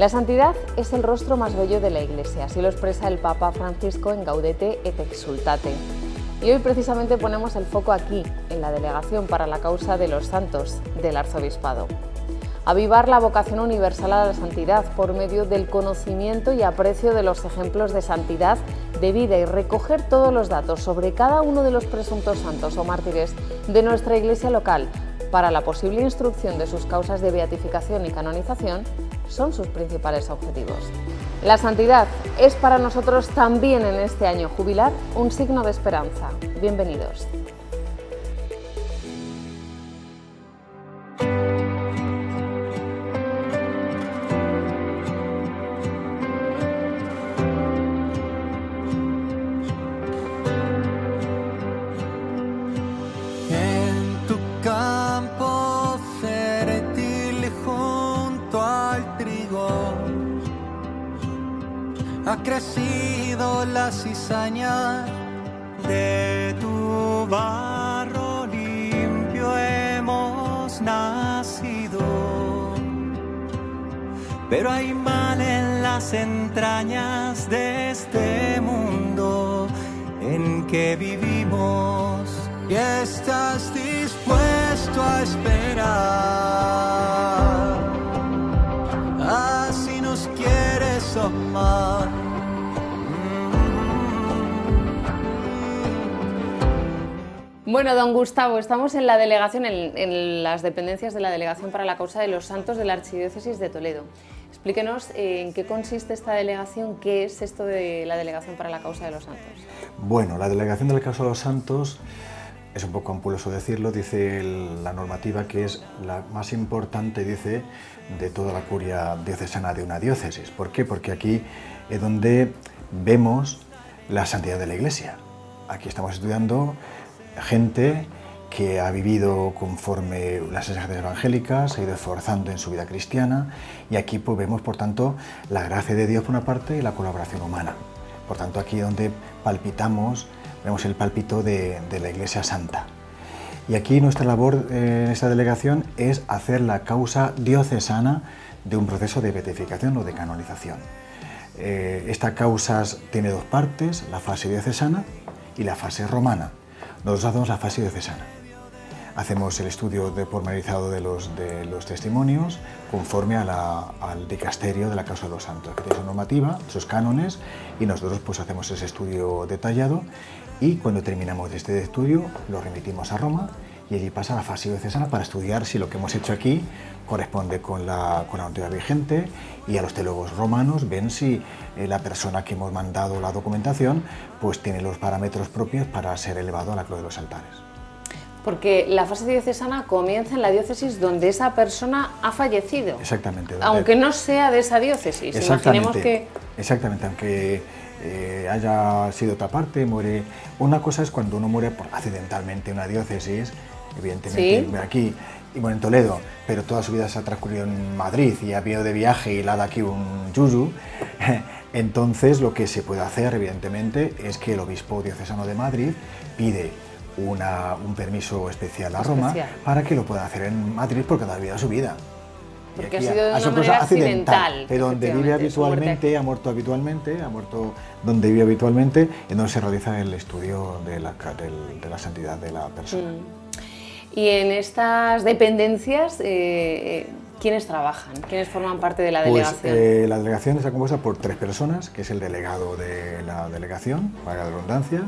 La santidad es el rostro más bello de la Iglesia, así lo expresa el Papa Francisco en Gaudete et Exsultate. Y hoy precisamente ponemos el foco aquí, en la Delegación para la Causa de los Santos del Arzobispado. Avivar la vocación universal a la santidad por medio del conocimiento y aprecio de los ejemplos de santidad de vida y recoger todos los datos sobre cada uno de los presuntos santos o mártires de nuestra Iglesia local para la posible instrucción de sus causas de beatificación y canonización son sus principales objetivos. La santidad es para nosotros también en este año jubilar un signo de esperanza. Bienvenidos. Ha crecido la cizaña de tu barro limpio, hemos nacido, pero hay mal en las entrañas de este mundo en que vivimos y estás dispuesto a esperar. Así nos quieres amar. Bueno, don Gustavo, estamos en la delegación, en las dependencias de la Delegación para la Causa de los Santos de la Archidiócesis de Toledo. Explíquenos en qué consiste esta delegación, qué es esto de la Delegación para la Causa de los Santos. Bueno, la Delegación de la Causa de los Santos es un poco ampuloso decirlo, dice la normativa que es la más importante, dice, de toda la curia diocesana de una diócesis. ¿Por qué? Porque aquí es donde vemos la santidad de la Iglesia. Aquí estamos estudiando gente que ha vivido conforme las enseñanzas evangélicas, se ha ido esforzando en su vida cristiana y aquí pues vemos, por tanto, la gracia de Dios por una parte y la colaboración humana. Por tanto, aquí es donde palpitamos, vemos el pálpito de la Iglesia Santa. Y aquí nuestra labor en esta delegación es hacer la causa diocesana de un proceso de beatificación o de canonización. Esta causa tiene dos partes, la fase diocesana y la fase romana. Nosotros hacemos la fase diocesana. Hacemos el estudio pormenorizado de los testimonios conforme al dicasterio de la causa de los santos, que tiene su normativa, sus cánones, y nosotros pues hacemos ese estudio detallado y cuando terminamos este estudio lo remitimos a Roma y allí pasa a la fase diocesana para estudiar si lo que hemos hecho aquí corresponde con la normativa vigente y a los teólogos romanos ven si la persona que hemos mandado la documentación pues tiene los parámetros propios para ser elevado a la cruz de los altares. Porque la fase diocesana comienza en la diócesis donde esa persona ha fallecido. Exactamente. Aunque no sea de esa diócesis. Imaginemos que... Exactamente, aunque haya sido otra parte, muere... Una cosa es cuando uno muere accidentalmente en una diócesis, evidentemente ¿sí? Aquí, y bueno, en Toledo, pero toda su vida se ha transcurrido en Madrid y ha venido de viaje y le ha dado aquí un yuyu. Entonces lo que se puede hacer, evidentemente, es que el obispo diocesano de Madrid pide un permiso especial a Roma para que lo pueda hacer en Madrid porque todavía su vida. Porque ha sido de una manera accidental. Pero donde vive habitualmente, ha muerto donde vive habitualmente, es donde se realiza el estudio de la santidad de la persona. Y en estas dependencias, ¿quiénes trabajan? ¿Quiénes forman parte de la delegación? Pues, la delegación está compuesta por 3 personas, que es el delegado de la delegación, para la redundancia.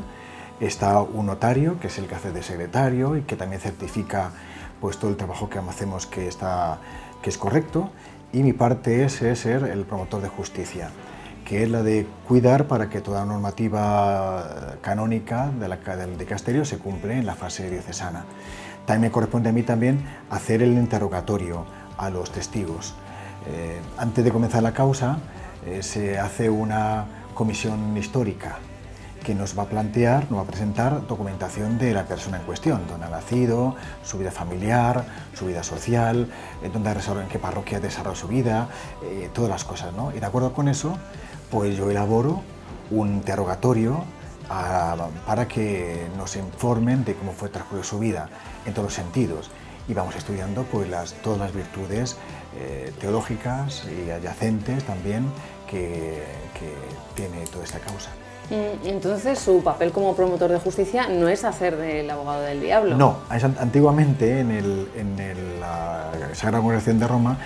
Está un notario, que es el que hace de secretario y que también certifica pues, todo el trabajo que hacemos que es correcto. Y mi parte es ser el promotor de justicia, que es la de cuidar para que toda normativa canónica del dicasterio se cumple en la fase diocesana. También me corresponde a mí también hacer el interrogatorio a los testigos. Antes de comenzar la causa se hace una comisión histórica que nos va a plantear, nos va a presentar documentación de la persona en cuestión, dónde ha nacido, su vida familiar, su vida social, en qué parroquia ha desarrollado su vida, todas las cosas, ¿no? Y de acuerdo con eso, pues yo elaboro un interrogatorio para que nos informen de cómo fue transcurrido su vida, en todos los sentidos. y vamos estudiando pues todas las virtudes teológicas y adyacentes también que tiene toda esta causa. Entonces, su papel como promotor de justicia no es hacer del abogado del diablo. No, antiguamente en la Sagrada Congregación de Roma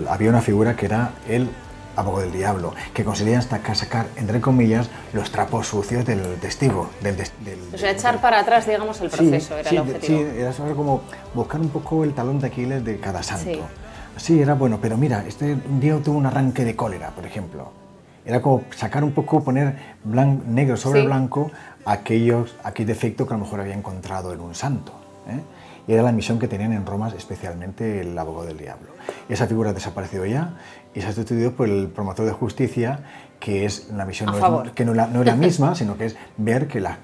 había una figura que era el abogado del diablo, que conseguía hasta sacar, entre comillas, los trapos sucios del testigo. O sea, echar para atrás, digamos, el proceso, era el objetivo. Sí, era saber como buscar un poco el talón de Aquiles de cada santo. Sí. Sí, era bueno, pero mira, un día tuvo un arranque de cólera, por ejemplo. Era como sacar un poco, poner negro sobre blanco aquellos defectos que a lo mejor había encontrado en un santo. Y era la misión que tenían en Roma, especialmente el abogado del diablo. Y esa figura ha desaparecido ya y se ha sustituido por el promotor de justicia, que es la misión no es la misma, sino que es ver que la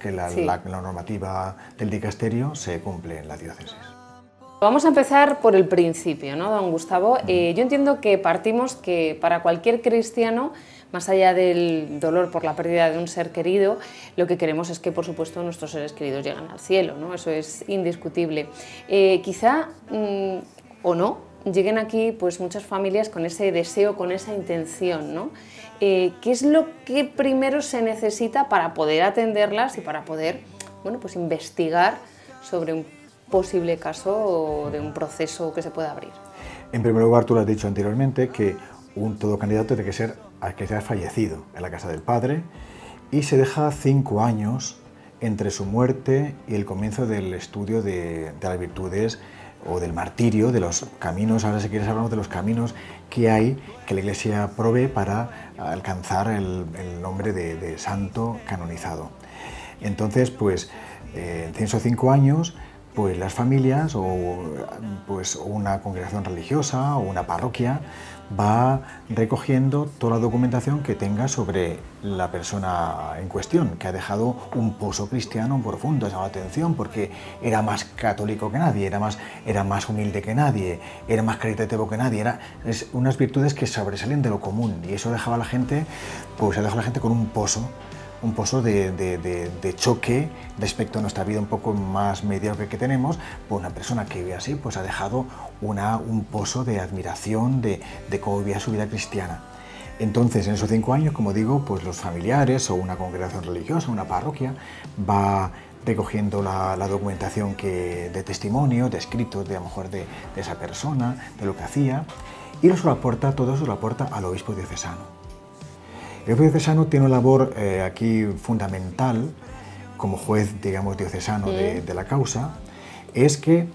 normativa del dicasterio se cumple en la diócesis. Vamos a empezar por el principio, ¿no, don Gustavo? Yo entiendo que partimos que para cualquier cristiano, más allá del dolor por la pérdida de un ser querido, lo que queremos es que, por supuesto, nuestros seres queridos lleguen al cielo, ¿no? Eso es indiscutible. Quizá, o no, lleguen aquí pues, muchas familias con ese deseo, con esa intención, ¿no? ¿Qué es lo que primero se necesita para poder atenderlas y para poder, bueno, pues investigar sobre un posible caso o de un proceso que se pueda abrir? En primer lugar, tú lo has dicho anteriormente, que todo candidato tiene que ser al que se haya fallecido en la casa del padre, y se deja 5 años entre su muerte y el comienzo del estudio de las virtudes o del martirio, de los caminos. Ahora, si quieres, hablamos de los caminos que hay, que la Iglesia provee para alcanzar el nombre de santo canonizado. Entonces, pues, en esos 5 años, pues las familias o pues una congregación religiosa o una parroquia va recogiendo toda la documentación que tenga sobre la persona en cuestión, que ha dejado un pozo cristiano profundo. Ha llamado la atención porque era más católico que nadie, era más humilde que nadie, era más caritativo que nadie, unas virtudes que sobresalen de lo común, y eso dejaba a la gente, pues ha dejado a la gente con un pozo de choque respecto a nuestra vida un poco más mediocre que tenemos. Pues una persona que vive así pues ha dejado un pozo de admiración de cómo vivía su vida cristiana. Entonces, en esos 5 años, como digo, pues los familiares o una congregación religiosa, una parroquia, va recogiendo la documentación de testimonio, de escritos de a lo mejor de esa persona, de lo que hacía, y todo eso lo aporta al obispo diocesano. El obispo diocesano tiene una labor aquí fundamental, como juez, digamos, diocesano de la causa, es que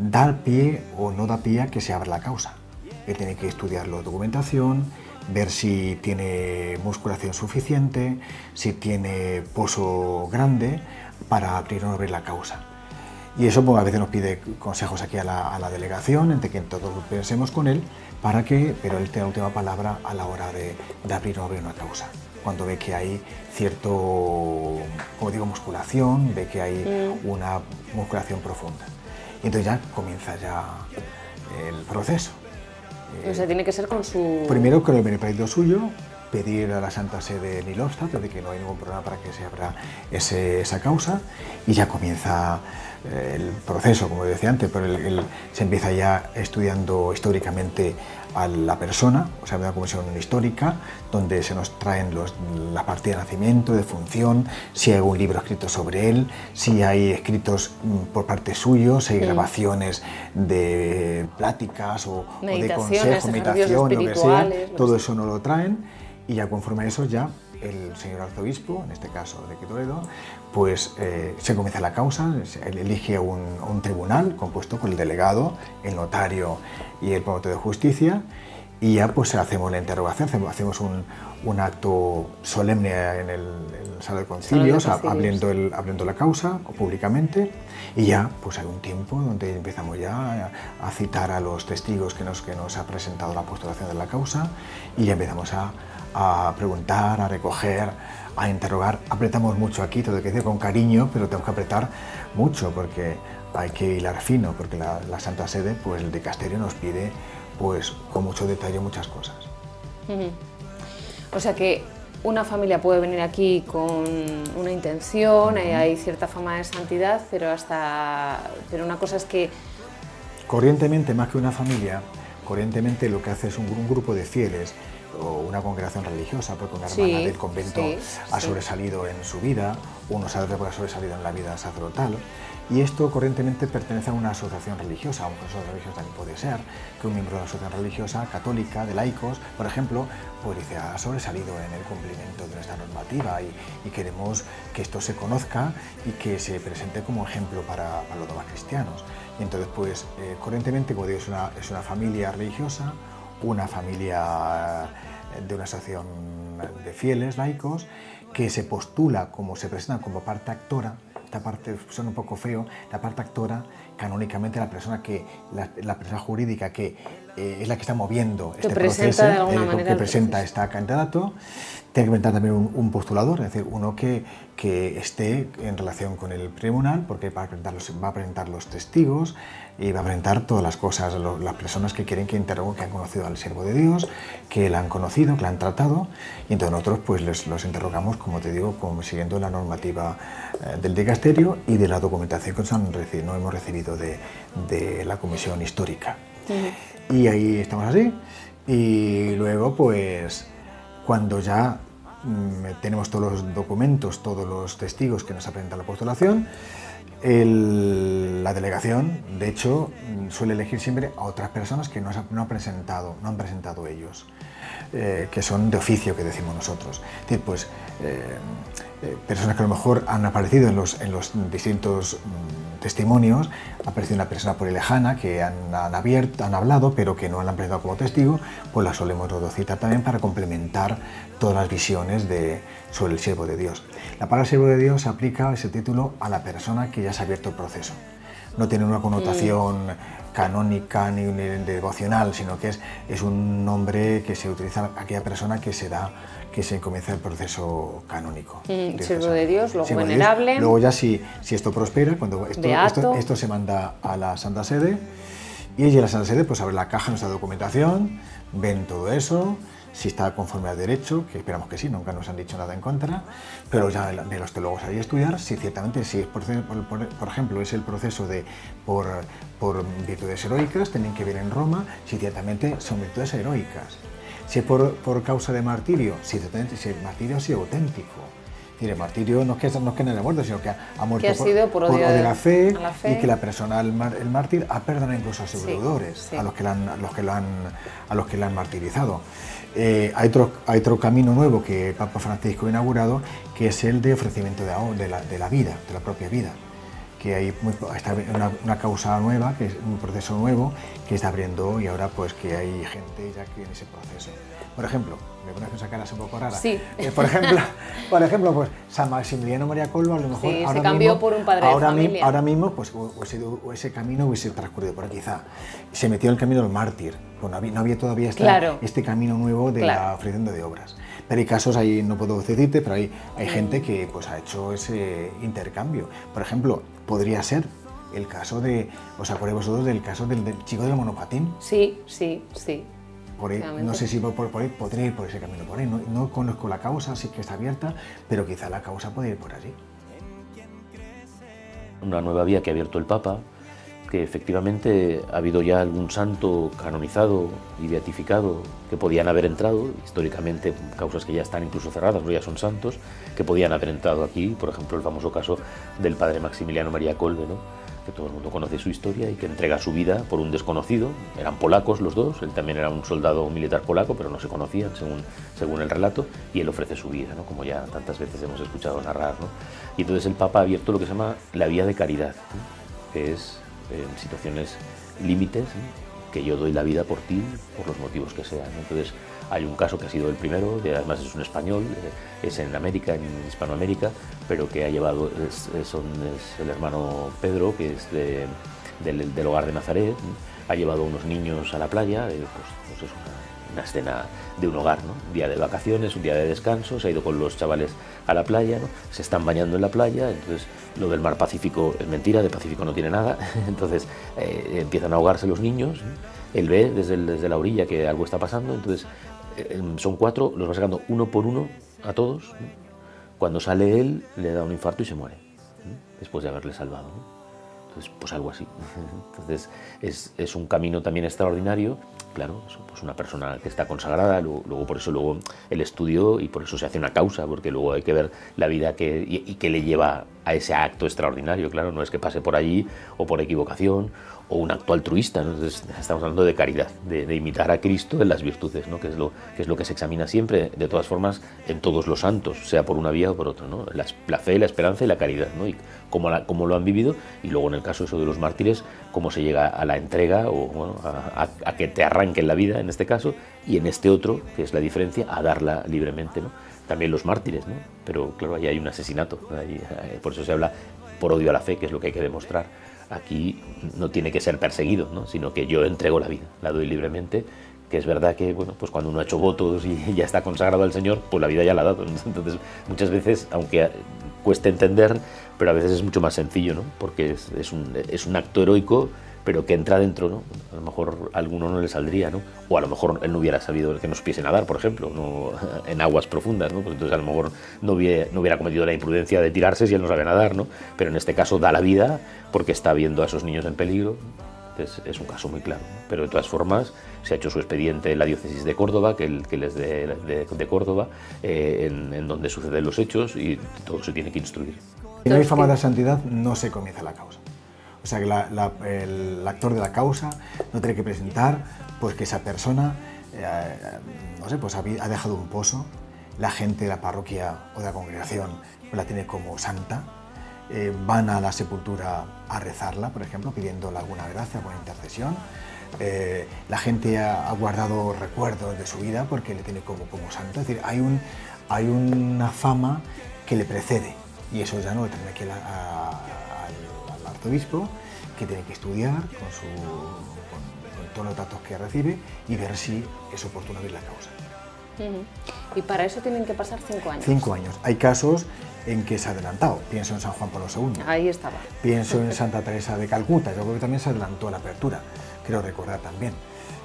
da pie o no da pie a que se abra la causa. Él tiene que estudiar la documentación, ver si tiene musculación suficiente, si tiene pozo grande para abrir o no abrir la causa. Y eso pues, a veces nos pide consejos aquí a la delegación, entre que todos pensemos con él, pero él tiene la última palabra a la hora de abrir o no abrir una causa. Cuando ve que hay como digo, musculación, ve que hay una musculación profunda. Y entonces ya comienza el proceso. O sea, tiene que ser con su... Primero, con el beneplácito suyo, pedir a la Santa Sede nihil obstat, de que no hay ningún problema para que se abra esa causa, y ya comienza el proceso, como decía antes, pero se empieza ya estudiando históricamente a la persona, o sea, una comisión histórica, donde se nos traen la partida de nacimiento, de función, si hay algún libro escrito sobre él, si hay escritos por parte suyo, si hay grabaciones de pláticas o de consejos, meditación, lo que sea, todo eso nos lo traen, y ya conforme a eso ya el señor arzobispo, en este caso de Toledo, pues se comienza la causa, él elige un tribunal compuesto por el delegado, el notario y el promotor de justicia, y ya pues hacemos la interrogación, hacemos un acto solemne en el Salón de Concilios, abriendo la causa públicamente, y ya pues hay un tiempo donde empezamos ya a citar a los testigos que nos ha presentado la postulación de la causa, y ya empezamos a preguntar, a recoger, a interrogar. Apretamos mucho aquí, todo hay que decir con cariño, pero tenemos que apretar mucho porque hay que hilar fino, porque la Santa Sede, pues el dicasterio nos pide pues con mucho detalle muchas cosas. O sea que una familia puede venir aquí con una intención, hay cierta fama de santidad, pero una cosa es que corrientemente, más que una familia, corrientemente lo que hace es un grupo de fieles o una congregación religiosa, porque una hermana del convento ha sobresalido en su vida, uno sacerdote ha sobresalido en la vida sacerdotal, y esto corrientemente pertenece a una asociación religiosa. Un asociación religiosa también puede ser que un miembro de una asociación religiosa católica, de laicos, por ejemplo, pues dice, ha sobresalido en el cumplimiento de nuestra normativa y queremos que esto se conozca y que se presente como ejemplo para los demás cristianos. Y entonces, pues, corrientemente, como digo, es una familia religiosa, una familia de una asociación de fieles laicos que se postula como, se presenta como parte actora. Esta parte suena un poco feo, la parte actora, canónicamente la persona jurídica que es la que está moviendo este proceso, que presenta este candidato, tiene que presentar también un postulador, es decir, uno que esté en relación con el tribunal, porque va a presentar los testigos y va a presentar todas las cosas, las personas que quieren que interroguen, que han conocido al siervo de Dios, que la han conocido, que la han tratado, y entonces nosotros pues los interrogamos, como te digo, siguiendo la normativa del dicasterio y de la documentación que no hemos recibido de la comisión histórica. Y ahí estamos así, y luego pues cuando ya tenemos todos los documentos, todos los testigos que nos ha presentado la postulación, la delegación, de hecho, suele elegir siempre a otras personas que no han presentado ellos, que son de oficio, que decimos nosotros. Es decir, pues, personas que a lo mejor han aparecido en los distintos testimonios, ha aparecido una persona por ahí lejana que han hablado, pero que no la han presentado como testigo, pues la solemos citar también para complementar todas las visiones sobre el siervo de Dios. La palabra siervo de Dios se aplica, ese título, a la persona que ya se ha abierto el proceso. No tiene una connotación canónica ni devocional, sino que es un nombre que se utiliza a aquella persona que se comienza el proceso canónico. Siervo de Dios, luego venerable. Luego ya si esto prospera, cuando esto se manda a la Santa Sede, y allí en la Santa Sede pues abre la caja de nuestra documentación, ven todo eso, si está conforme al derecho, que esperamos que sí, nunca nos han dicho nada en contra, pero ya de los teólogos ahí a estudiar, si ciertamente, si es por ejemplo es el proceso por virtudes heroicas, tienen que ver en Roma, si ciertamente son virtudes heroicas. Si es por causa de martirio, si el martirio ha sido auténtico. El martirio no es que no haya muerto, sino que ha muerto por odio de la fe, y que la persona, el mártir, ha perdonado incluso a sus deudores, a los que la han martirizado. Hay otro camino nuevo que Papa Francisco ha inaugurado, que es el de ofrecimiento de la vida, de la propia vida. Que hay una causa nueva, que es un proceso nuevo que está abriendo, y ahora pues que hay gente ya que en ese proceso. Por ejemplo, me pones esa cara un poco rara. Sí. Por ejemplo, pues San Maximiliano María Colbe, a lo mejor sí, se cambió por un padre de familia. Ahora mismo, pues ese camino hubiese transcurrido por aquí, quizá. Se metió en el camino del mártir, pues no había todavía este camino nuevo de la ofreciendo de obras. Pero hay casos, ahí no puedo decirte, pero hay gente que pues ha hecho ese intercambio. Por ejemplo, podría ser el caso ¿os acordáis vosotros del caso del chico del monopatín? Sí. Por ahí, no sé si por ahí podría ir por ese camino, por ahí. No conozco la causa, sí que está abierta, pero quizá la causa puede ir por allí. Una nueva vía que ha abierto el Papa, que efectivamente ha habido ya algún santo canonizado y beatificado que podían haber entrado, históricamente causas que ya están incluso cerradas, no ya son santos, que podían haber entrado aquí, por ejemplo el famoso caso del padre Maximiliano María Kolbe, ¿no? Que todo el mundo conoce su historia y que entrega su vida por un desconocido. Eran polacos los dos, él también era un soldado militar polaco, pero no se conocían según el relato, y él ofrece su vida, ¿no? Como ya tantas veces hemos escuchado narrar, ¿no? Y entonces el Papa ha abierto lo que se llama la vía de caridad, ¿no? Que es en situaciones límites, ¿no? Que yo doy la vida por ti, por los motivos que sean, ¿no? Entonces hay un caso que ha sido el primero, que además es un español, es en América, en Hispanoamérica, pero que ha llevado, es el hermano Pedro, que es del hogar de Nazaret, ¿no? Ha llevado a unos niños a la playa, pues es una escena de un hogar, ¿no? Un día de vacaciones, un día de descanso, se ha ido con los chavales a la playa, ¿no? Se están bañando en la playa, entonces lo del mar Pacífico es mentira, de Pacífico no tiene nada, entonces empiezan a ahogarse los niños, ¿no? Él ve desde la orilla que algo está pasando, entonces son 4, los va sacando uno por uno a todos, ¿no? Cuando sale él le da un infarto y se muere, ¿no? Después de haberle salvado, ¿no? pues algo así. Entonces es un camino también extraordinario, claro, pues una persona que está consagrada, luego por eso luego el estudio, y por eso se hace una causa, porque luego hay que ver la vida y que le lleva a ese acto extraordinario, claro, no es que pase por allí o por equivocación o un acto altruista, ¿no? Entonces, estamos hablando de caridad, de imitar a Cristo en las virtudes, ¿no? que es lo que se examina siempre, de todas formas, en todos los santos, sea por una vía o por otra, ¿no? La fe, la esperanza y la caridad, ¿no? Y cómo lo han vivido, y luego en el caso eso de los mártires, cómo se llega a la entrega o bueno, a que te arranquen la vida en este caso, y en este otro, que es la diferencia, a darla libremente, ¿no? También los mártires, ¿no? Pero claro, ahí hay un asesinato, por eso se habla por odio a la fe, que es lo que hay que demostrar. Aquí no tiene que ser perseguido, ¿no? Sino que yo entrego la vida, la doy libremente, que es verdad que bueno, pues cuando uno ha hecho votos y ya está consagrado al Señor, pues la vida ya la ha dado. Entonces, muchas veces, aunque cueste entender, pero a veces es mucho más sencillo, ¿no? Porque es un acto heroico, pero que entra dentro, ¿no? A lo mejor a alguno no le saldría, ¿no? O a lo mejor él no hubiera sabido que no supiese nadar, por ejemplo, no, en aguas profundas, ¿no? Pues entonces a lo mejor no hubiera cometido la imprudencia de tirarse si él no sabe nadar, ¿no? Pero en este caso da la vida porque está viendo a esos niños en peligro. Entonces es un caso muy claro, ¿no? Pero de todas formas se ha hecho su expediente en la diócesis de Córdoba, que él es de Córdoba, en donde suceden los hechos, y todo se tiene que instruir. Si no hay fama de santidad, no se comienza la causa. O sea que el actor de la causa no tiene que presentar pues que esa persona no sé, pues ha dejado un pozo, la gente de la parroquia o de la congregación pues la tiene como santa, van a la sepultura a rezarla, por ejemplo, pidiéndole alguna gracia, alguna intercesión. La gente ha guardado recuerdos de su vida porque le tiene como santo. Es decir, hay una fama que le precede, y eso ya no le tiene que ir al arzobispo, que tiene que estudiar con todos los datos que recibe y ver si es oportuno abrir la causa. Y para eso tienen que pasar 5 años. 5 años. Hay casos en que se ha adelantado. Pienso en San Juan Pablo II. Ahí estaba. Pienso en Santa Teresa de Calcuta. Yo creo que también se adelantó la apertura. Creo recordar también.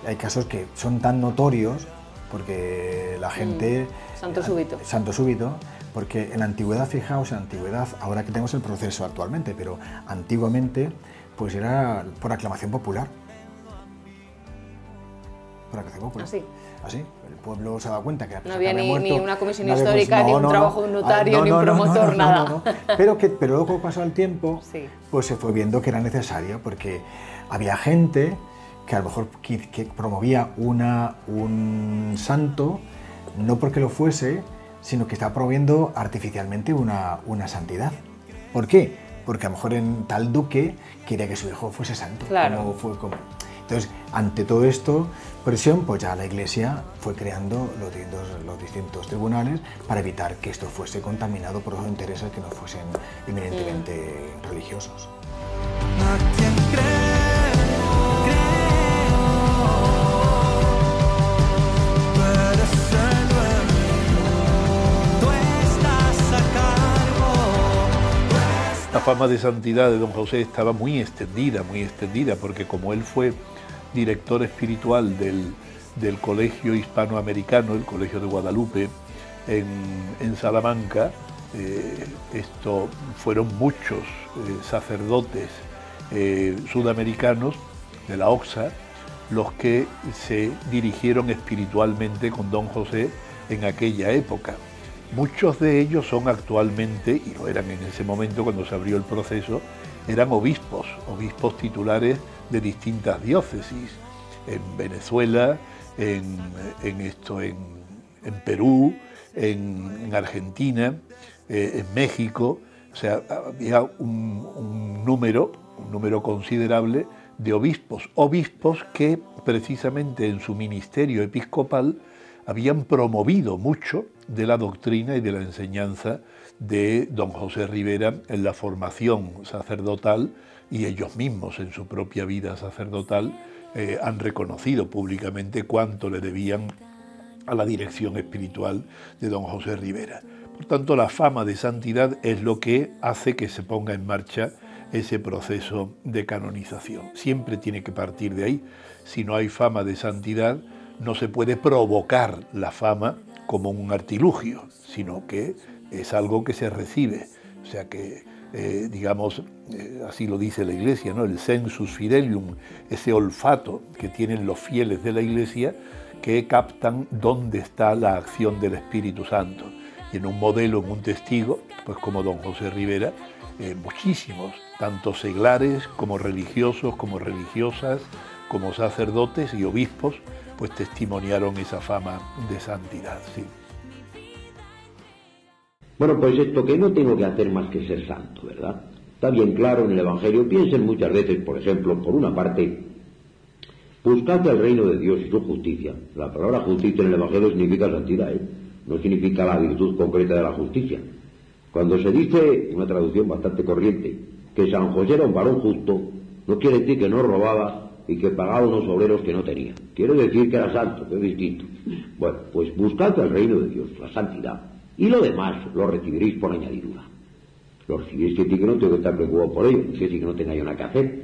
Hay casos que son tan notorios porque la gente... Santo súbito. Santo súbito, porque en la antigüedad, fijaos, en la antigüedad, ahora que tenemos el proceso actualmente, pero antiguamente pues era por aclamación popular. Por aclamación popular. Así. Así, el pueblo se ha dado cuenta que no había ni una comisión no histórica, ni un trabajo de un notario, ni un promotor, nada. Pero luego pasó el tiempo, sí, pues se fue viendo que era necesario, porque había gente que a lo mejor que promovía un santo, no porque lo fuese, sino que estaba promoviendo artificialmente una santidad. ¿Por qué? Porque a lo mejor en tal duque quería que su hijo fuese santo. Claro. Entonces, ante todo esto, presión, pues ya la Iglesia fue creando los distintos tribunales para evitar que esto fuese contaminado por los intereses que no fuesen eminentemente religiosos. La fama de santidad de don José estaba muy extendida, porque como él fue director espiritual del Colegio Hispanoamericano, el Colegio de Guadalupe, en Salamanca, fueron muchos sacerdotes sudamericanos de la OXA los que se dirigieron espiritualmente con don José en aquella época. Muchos de ellos son actualmente, y lo eran en ese momento cuando se abrió el proceso, eran obispos titulares de distintas diócesis, en Venezuela, en Perú, en Argentina, en México. O sea, había un número considerable de obispos que precisamente en su ministerio episcopal habían promovido mucho de la doctrina y de la enseñanza de don José Ribera en la formación sacerdotal, y ellos mismos en su propia vida sacerdotal han reconocido públicamente cuánto le debían a la dirección espiritual de don José Ribera. Por tanto, la fama de santidad es lo que hace que se ponga en marcha ese proceso de canonización. Siempre tiene que partir de ahí. Si no hay fama de santidad, no se puede provocar la fama como un artilugio, sino que es algo que se recibe. O sea que digamos, así lo dice la Iglesia, ¿no? El sensus fidelium, ese olfato que tienen los fieles de la Iglesia que captan dónde está la acción del Espíritu Santo. Y en un modelo, en un testigo, pues como don José Rivera, muchísimos, tanto seglares como religiosos, como religiosas, como sacerdotes y obispos, pues testimoniaron esa fama de santidad. ¿Sí? Bueno, pues esto que no tengo que hacer más que ser santo, ¿verdad? Está bien claro en el Evangelio. Piensen muchas veces, por ejemplo, por una parte, buscad el reino de Dios y su justicia. La palabra justicia en el Evangelio significa santidad, no significa la virtud concreta de la justicia. Cuando se dice, una traducción bastante corriente, que San José era un varón justo, no quiere decir que no robaba y que pagaba unos obreros que no tenía. Quiere decir que era santo, que es distinto. Bueno, pues buscad el reino de Dios, la santidad, y lo demás lo recibiréis por añadidura. Lo recibiréis, quiere decir que no tengo que estar preocupado por ello, quiere decir que no tenga yo nada que hacer.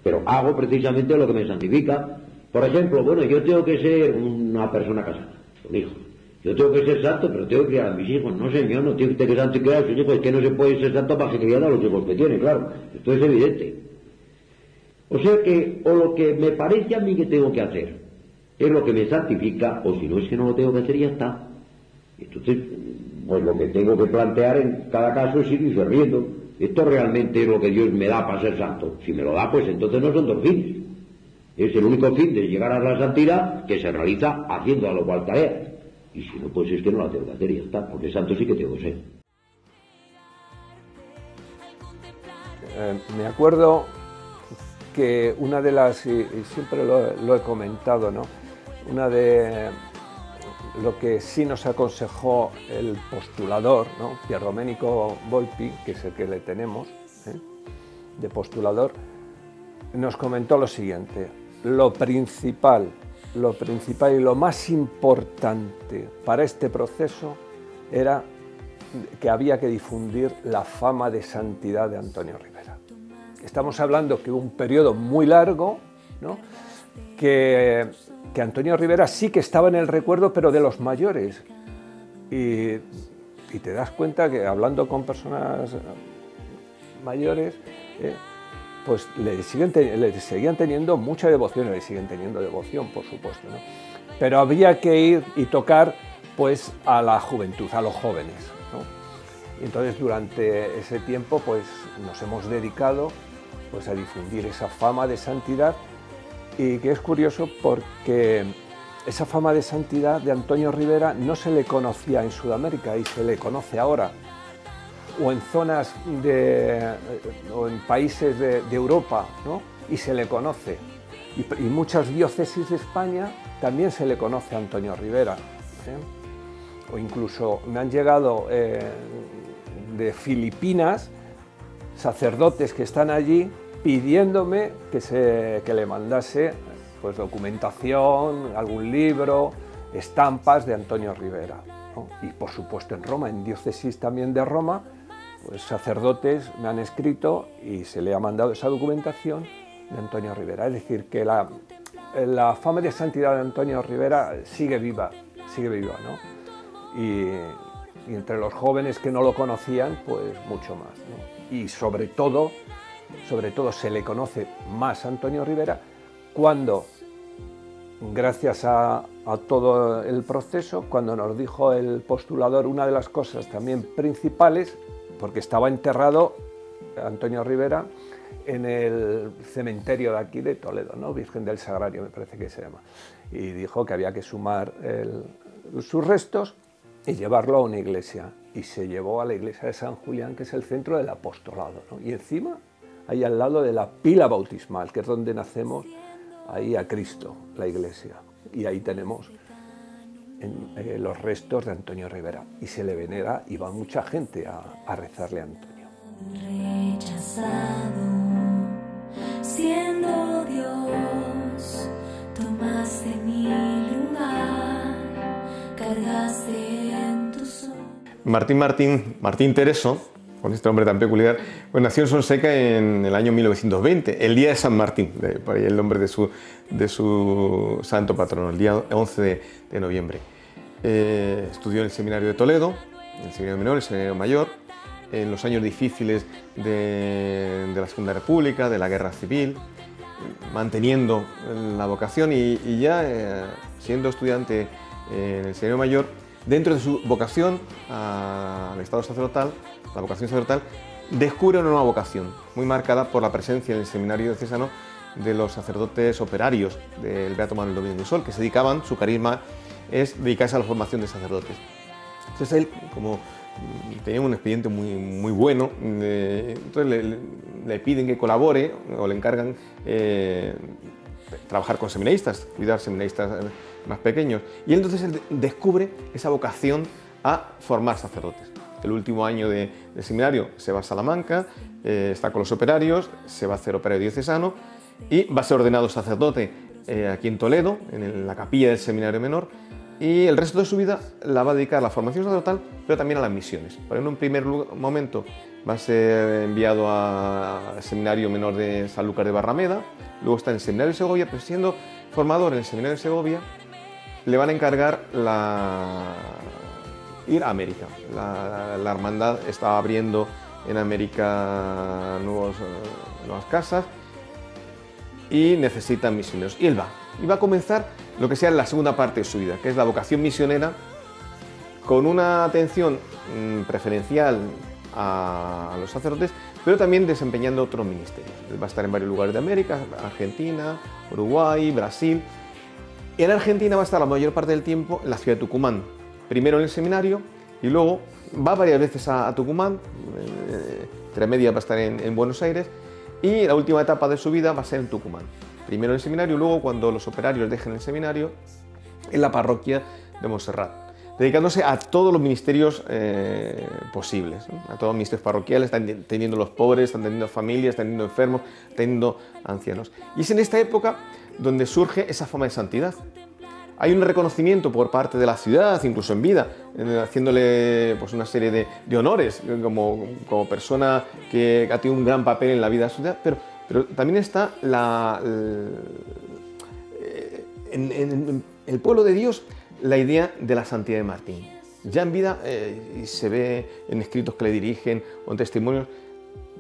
Pero hago precisamente lo que me santifica. Por ejemplo, bueno, yo tengo que ser una persona casada, con hijos. Yo tengo que ser santo, pero tengo que criar a mis hijos. No, señor, no tiene que ser santo y criar a sus hijos. Es que no se puede ser santo para que criar a los hijos que tiene, claro. Esto es evidente. O sea que, o lo que me parece a mí que tengo que hacer es lo que me santifica, o si no es que no lo tengo que hacer y ya está. Entonces, pues lo que tengo que plantear en cada caso es irse riendo. Esto realmente es lo que Dios me da para ser santo. Si me lo da, pues entonces no son dos fines. Es el único fin de llegar a la santidad que se realiza haciendo a lo cual tarea. Y si no, pues es que no la tengo que hacer y ya está, porque santo sí que tengo que ser. Me acuerdo que una de las, y siempre lo he comentado, ¿no? Una de lo que sí nos aconsejó el postulador, ¿no? Pierdomenico Volpi, que es el que le tenemos, de postulador, nos comentó lo siguiente: lo principal y lo más importante para este proceso era que había que difundir la fama de santidad de Antonio Rivera. Estamos hablando que un periodo muy largo, ¿no? que Antonio Rivera sí que estaba en el recuerdo, pero de los mayores. Y te das cuenta que hablando con personas mayores, pues le seguían teniendo mucha devoción, y le siguen teniendo devoción, por supuesto, ¿no? Pero había que ir y tocar pues a la juventud, a los jóvenes, ¿no? Y entonces durante ese tiempo pues nos hemos dedicado pues a difundir esa fama de santidad, y que es curioso porque esa fama de santidad de Antonio Rivera no se le conocía en Sudamérica y se le conoce ahora, o en zonas o en países de Europa, ¿no? Y se le conoce. Y muchas diócesis de España también se le conoce a Antonio Rivera, O incluso me han llegado de Filipinas sacerdotes que están allí pidiéndome que le mandase pues documentación, algún libro, estampas de Antonio Rivera, ¿no? Y por supuesto en Roma, en diócesis también de Roma, pues sacerdotes me han escrito y se le ha mandado esa documentación de Antonio Rivera. Es decir, que la fama de santidad de Antonio Rivera sigue viva, ¿no? Y entre los jóvenes que no lo conocían, pues mucho más, ¿no? Y sobre todo se le conoce más a Antonio Rivera cuando, gracias a todo el proceso, cuando nos dijo el postulador una de las cosas también principales, porque estaba enterrado Antonio Rivera en el cementerio de aquí de Toledo, ¿no? Virgen del Sagrario, me parece que se llama, y dijo que había que sumar sus restos y llevarlo a una iglesia, y se llevó a la iglesia de San Julián, que es el centro del apostolado, ¿no? Y encima, ahí al lado de la pila bautismal, que es donde nacemos, ahí a Cristo, la iglesia, y ahí tenemos los restos de Antonio Rivera, y se le venera y va mucha gente a rezarle a Antonio. Rechazado, siendo Dios, tomaste mi lugar, cargaste en tu sol. Martín Tereso, con este nombre tan peculiar, pues nació en Sonseca en el año 1920, el día de San Martín, por ahí el nombre de su santo patrono, el día 11 de noviembre. Estudió en el seminario de Toledo, en el seminario menor, el seminario mayor, en los años difíciles de la Segunda República, de la Guerra Civil, manteniendo la vocación y ya siendo estudiante en el Seminario Mayor, dentro de su vocación al estado sacerdotal, la vocación sacerdotal, descubre una nueva vocación, muy marcada por la presencia en el seminario diocesano de los sacerdotes operarios del Beato Manuel Domínguez del Sol, que se dedicaban, su carisma es dedicarse a la formación de sacerdotes. Entonces él, como tenía un expediente muy bueno, entonces le piden que colabore o le encargan trabajar con seminaristas, cuidar seminaristas más pequeños. Y entonces él descubre esa vocación a formar sacerdotes. El último año de seminario se va a Salamanca, está con los operarios, se va a hacer operario diocesano y va a ser ordenado sacerdote aquí en Toledo, en la capilla del Seminario Menor, y el resto de su vida la va a dedicar a la formación sacerdotal, pero también a las misiones. Por ejemplo, en un primer momento va a ser enviado al Seminario Menor de Sanlúcar de Barrameda, luego está en el Seminario de Segovia, pero siendo formador en el Seminario de Segovia, le van a encargar ir a América. La hermandad está abriendo en América nuevas casas y necesitan misioneros. Y él va. Y va a comenzar lo que sea la segunda parte de su vida, que es la vocación misionera, con una atención preferencial a los sacerdotes, pero también desempeñando otros ministerios. Él va a estar en varios lugares de América, Argentina, Uruguay, Brasil. En Argentina va a estar la mayor parte del tiempo en la ciudad de Tucumán, primero en el seminario y luego va varias veces a Tucumán, entre medias va a estar en Buenos Aires, y la última etapa de su vida va a ser en Tucumán. Primero en el seminario y luego, cuando los operarios dejen el seminario, en la parroquia de Montserrat, dedicándose a todos los ministerios posibles, ¿no? A todos los ministerios parroquiales, están teniendo los pobres, están teniendo familias, están teniendo enfermos, teniendo ancianos. Y es en esta época donde surge esa fama de santidad. Hay un reconocimiento por parte de la ciudad, incluso en vida, haciéndole pues, una serie de honores como persona que ha tenido un gran papel en la vida de la ciudad, pero también está en el pueblo de Dios la idea de la santidad de Martín. Ya en vida, y se ve en escritos que le dirigen o en testimonios,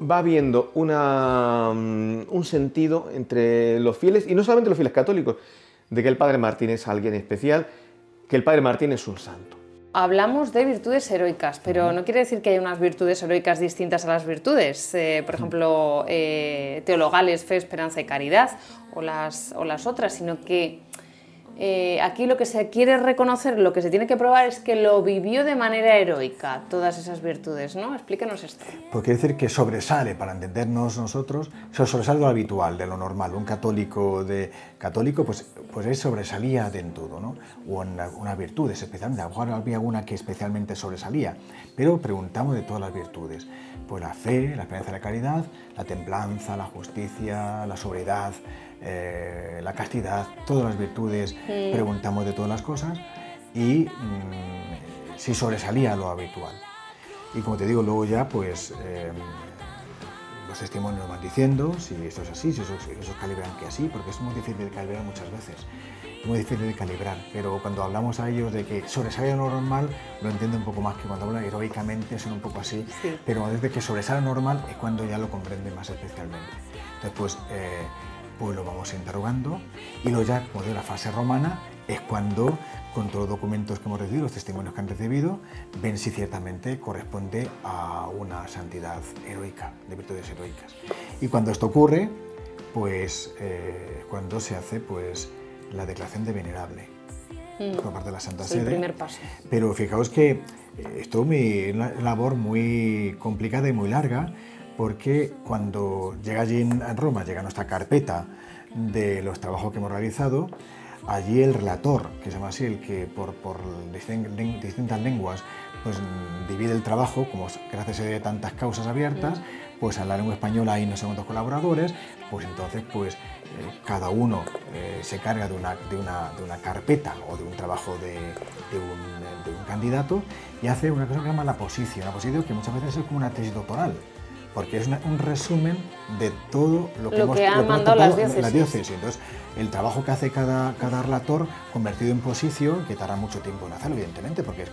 va viendo un sentido entre los fieles, y no solamente los fieles católicos, de que el Padre Martín es alguien especial, que el Padre Martín es un santo. Hablamos de virtudes heroicas, pero no quiere decir que haya unas virtudes heroicas distintas a las virtudes, por ejemplo, teologales, fe, esperanza y caridad, o las otras, sino que aquí lo que se quiere reconocer, lo que se tiene que probar es que lo vivió de manera heroica, todas esas virtudes, ¿no? Explíquenos esto. Pues quiere decir que sobresale, para entendernos nosotros, sobresale de lo habitual, de lo normal. Un católico pues él sobresalía en todo, ¿no? O en unas virtudes, especialmente. A lo mejor había una que especialmente sobresalía, pero preguntamos de todas las virtudes. Pues la fe, la esperanza y la caridad, la templanza, la justicia, la sobriedad, la castidad, todas las virtudes, preguntamos de todas las cosas y si sobresalía lo habitual. Y como te digo, luego ya pues los testimonios van diciendo si esto es así, si esos calibran que así, porque es muy difícil de calibrar muchas veces, es muy difícil de calibrar, pero cuando hablamos a ellos de que sobresale lo normal, lo entienden un poco más, que cuando hablan heroicamente son un poco así, sí. Pero desde que sobresale lo normal es cuando ya lo comprenden más especialmente. Entonces pues lo vamos interrogando y luego ya, como de la fase romana, es cuando, con todos los documentos que hemos recibido, los testimonios que han recibido, ven si ciertamente corresponde a una santidad heroica, de virtudes heroicas. Y cuando esto ocurre, pues cuando se hace pues la declaración de venerable por parte de la Santa Sede. El primer paso. Pero fijaos que esto es una labor muy complicada y muy larga, porque cuando llega allí en Roma, llega nuestra carpeta de los trabajos que hemos realizado, allí el relator, que se llama así, el que por distintas lenguas pues divide el trabajo, como gracias a tantas causas abiertas, pues en la lengua española hay no sé cuántos colaboradores, pues entonces pues cada uno se carga de una carpeta o de un trabajo de un candidato y hace una cosa que se llama la posición que muchas veces es como una tesis doctoral. porque es un resumen de todo lo que han mandado las diócesis. Entonces, el trabajo que hace cada relator convertido en posición, que tarda mucho tiempo en hacerlo, evidentemente, porque es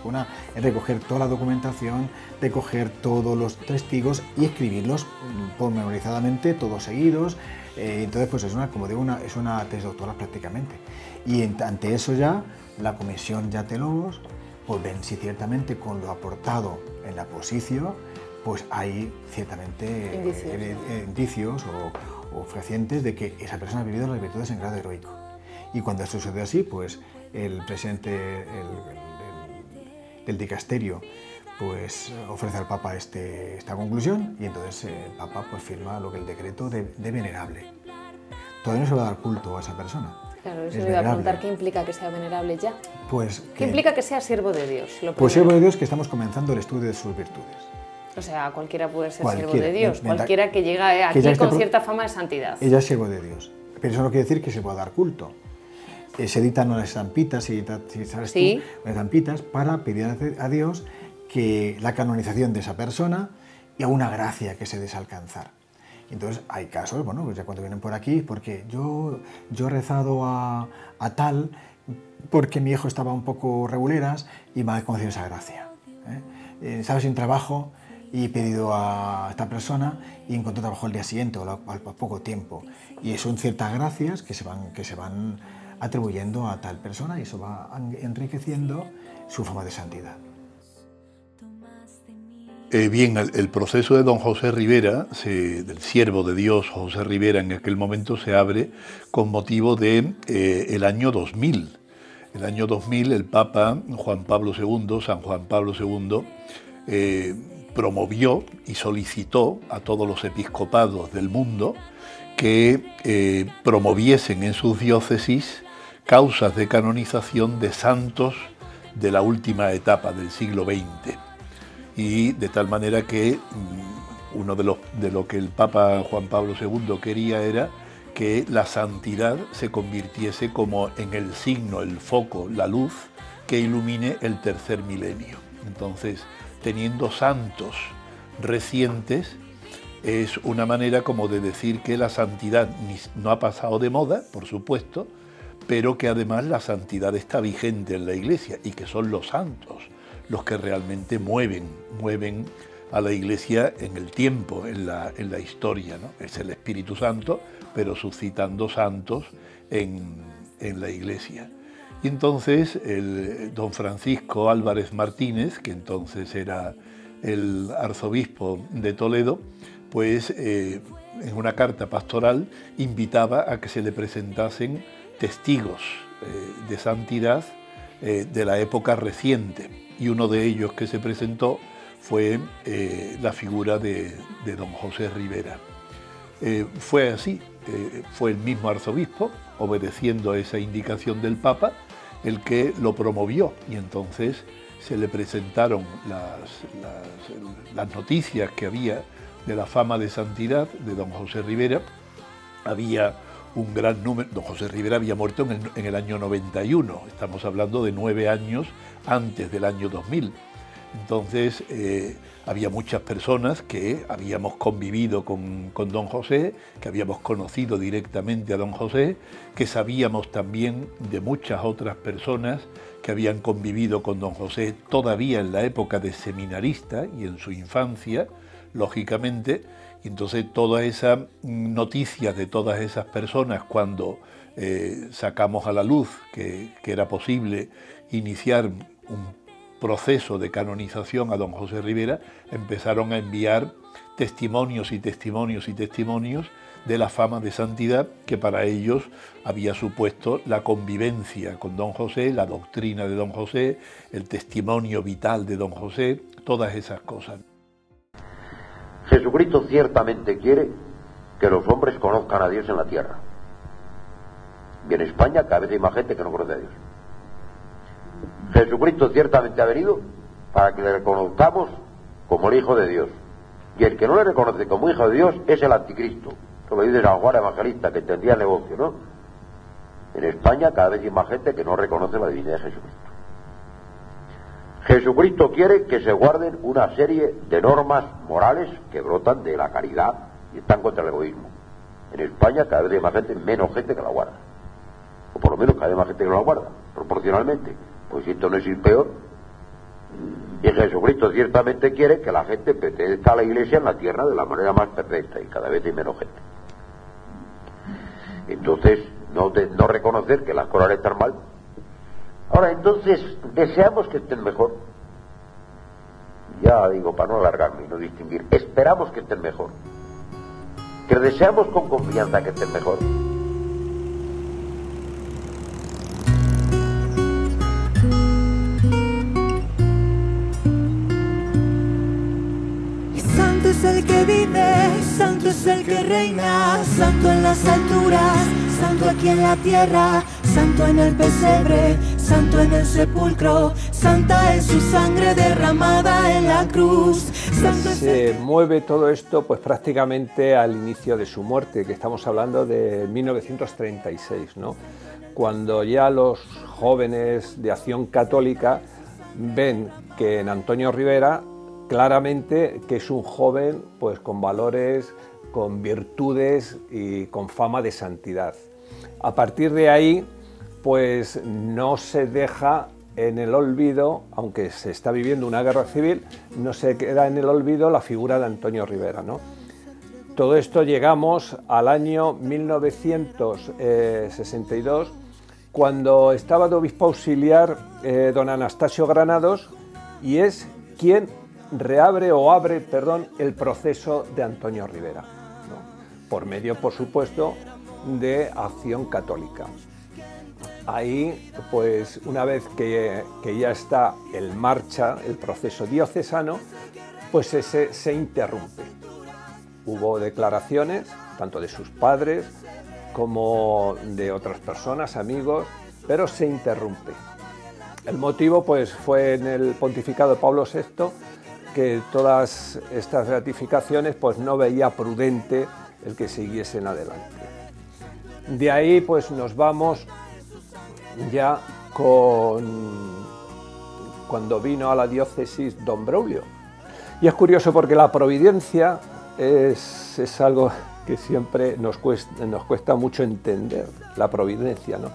recoger toda la documentación, recoger todos los testigos y escribirlos pormenorizadamente, todos seguidos. Entonces, pues es una tesis doctoral prácticamente. Y ante eso ya, la comisión ya teólogos pues ven si ciertamente con lo aportado en la posición, pues hay ciertamente indicios o fehacientes de que esa persona ha vivido las virtudes en grado heroico. Y cuando esto sucede así, pues el presidente del dicasterio pues ofrece al Papa esta conclusión, y entonces el Papa pues firma lo que el decreto de venerable. Todavía no se va a dar culto a esa persona. Claro, eso le iba a preguntar, ¿qué implica que sea venerable ya? Pues ¿Qué implica que sea siervo de Dios? Pues siervo de Dios, que estamos comenzando el estudio de sus virtudes. O sea, cualquiera puede ser siervo de Dios, cualquiera que llega aquí con cierta fama de santidad. Ella es siervo de Dios, pero eso no quiere decir que se pueda dar culto. Se editan unas estampitas, unas estampitas para pedir a Dios que la canonización de esa persona y alguna gracia que se desee alcanzar. Entonces hay casos, bueno, pues ya cuando vienen por aquí, porque yo he rezado a tal porque mi hijo estaba un poco reguleras y me ha concedido esa gracia. Estaba sin trabajo y he pedido a esta persona y encontró trabajo al día siguiente o al poco tiempo. Y son ciertas gracias que se van atribuyendo a tal persona, y eso va enriqueciendo su fama de santidad. Bien, el proceso de don José Ribera, del siervo de Dios José Ribera, en aquel momento se abre con motivo de el año 2000. El año 2000 el Papa Juan Pablo II, San Juan Pablo II, promovió y solicitó a todos los episcopados del mundo que promoviesen en sus diócesis causas de canonización de santos de la última etapa del siglo XX. Y de tal manera que uno de lo que el Papa Juan Pablo II quería era que la santidad se convirtiese como en el signo, el foco, la luz que ilumine el tercer milenio. Entonces, teniendo santos recientes, es una manera como de decir que la santidad no ha pasado de moda, por supuesto, pero que además la santidad está vigente en la Iglesia y que son los santos los que realmente mueven a la Iglesia en el tiempo, en la historia, ¿no? Es el Espíritu Santo, pero suscitando santos en la Iglesia. Y entonces don Francisco Álvarez Martínez, que entonces era el arzobispo de Toledo, pues en una carta pastoral invitaba a que se le presentasen testigos de santidad de la época reciente. Y uno de ellos que se presentó fue la figura de don José Ribera. Fue así, fue el mismo arzobispo, obedeciendo a esa indicación del Papa, el que lo promovió, y entonces se le presentaron las noticias que había de la fama de santidad de don José Ribera. Había un gran número. Don José Ribera había muerto en el año 91, estamos hablando de 9 años antes del año 2000. Entonces había muchas personas que habíamos convivido con don José, que habíamos conocido directamente a don José, que sabíamos también de muchas otras personas que habían convivido con don José todavía en la época de seminarista y en su infancia, lógicamente. Y entonces toda esa noticia de todas esas personas, cuando sacamos a la luz que era posible iniciar un proceso de canonización a don José Ribera, empezaron a enviar testimonios y testimonios y testimonios de la fama de santidad que para ellos había supuesto la convivencia con don José, la doctrina de don José, el testimonio vital de don José, todas esas cosas. Jesucristo ciertamente quiere que los hombres conozcan a Dios en la tierra. Y en España cada vez hay más gente que no conoce a Dios. Jesucristo ciertamente ha venido para que le reconozcamos como el Hijo de Dios. Y el que no le reconoce como Hijo de Dios es el anticristo. Eso lo dice San Juan Evangelista, que entendía el negocio, ¿no? En España cada vez hay más gente que no reconoce la divinidad de Jesucristo. Jesucristo quiere que se guarden una serie de normas morales que brotan de la caridad y están contra el egoísmo. En España cada vez hay más gente, menos gente que la guarda. O por lo menos cada vez más gente que la guarda, proporcionalmente. Pues si esto no es ir peor. Y Jesucristo ciertamente quiere que la gente pertenezca a la Iglesia en la tierra de la manera más perfecta, y cada vez hay menos gente. Entonces, no reconocer que las cosas están mal. Ahora, entonces, deseamos que estén mejor. Ya digo, para no alargarme y no distinguir, esperamos que estén mejor. Que deseamos con confianza que estén mejor. Santo es el que vive, santo es el que reina, santo en las alturas, santo aquí en la tierra, santo en el pesebre, santo en el sepulcro, santa es su sangre derramada en la cruz. Se mueve todo esto pues prácticamente al inicio de su muerte, que estamos hablando de 1936, ¿no? Cuando ya los jóvenes de Acción Católica ven que en Antonio Rivera claramente que es un joven pues con valores, con virtudes y con fama de santidad. A partir de ahí pues no se deja en el olvido, aunque se está viviendo una guerra civil, no se queda en el olvido la figura de Antonio Rivera, ¿no? Todo esto llegamos al año 1962, cuando estaba de obispo auxiliar don Anastasio Granados, y es quien abre el proceso de Antonio Rivera, ¿no? Por medio, por supuesto, de Acción Católica. Ahí, pues una vez que ya está en marcha el proceso diocesano, pues se interrumpe. Hubo declaraciones, tanto de sus padres como de otras personas, amigos, pero se interrumpe. El motivo pues fue en el pontificado de Pablo VI, que todas estas ratificaciones pues no veía prudente el que siguiesen adelante. De ahí pues nos vamos ya cuando vino a la diócesis don Braulio. Y es curioso porque la providencia es algo que siempre nos cuesta mucho entender, la providencia, ¿no?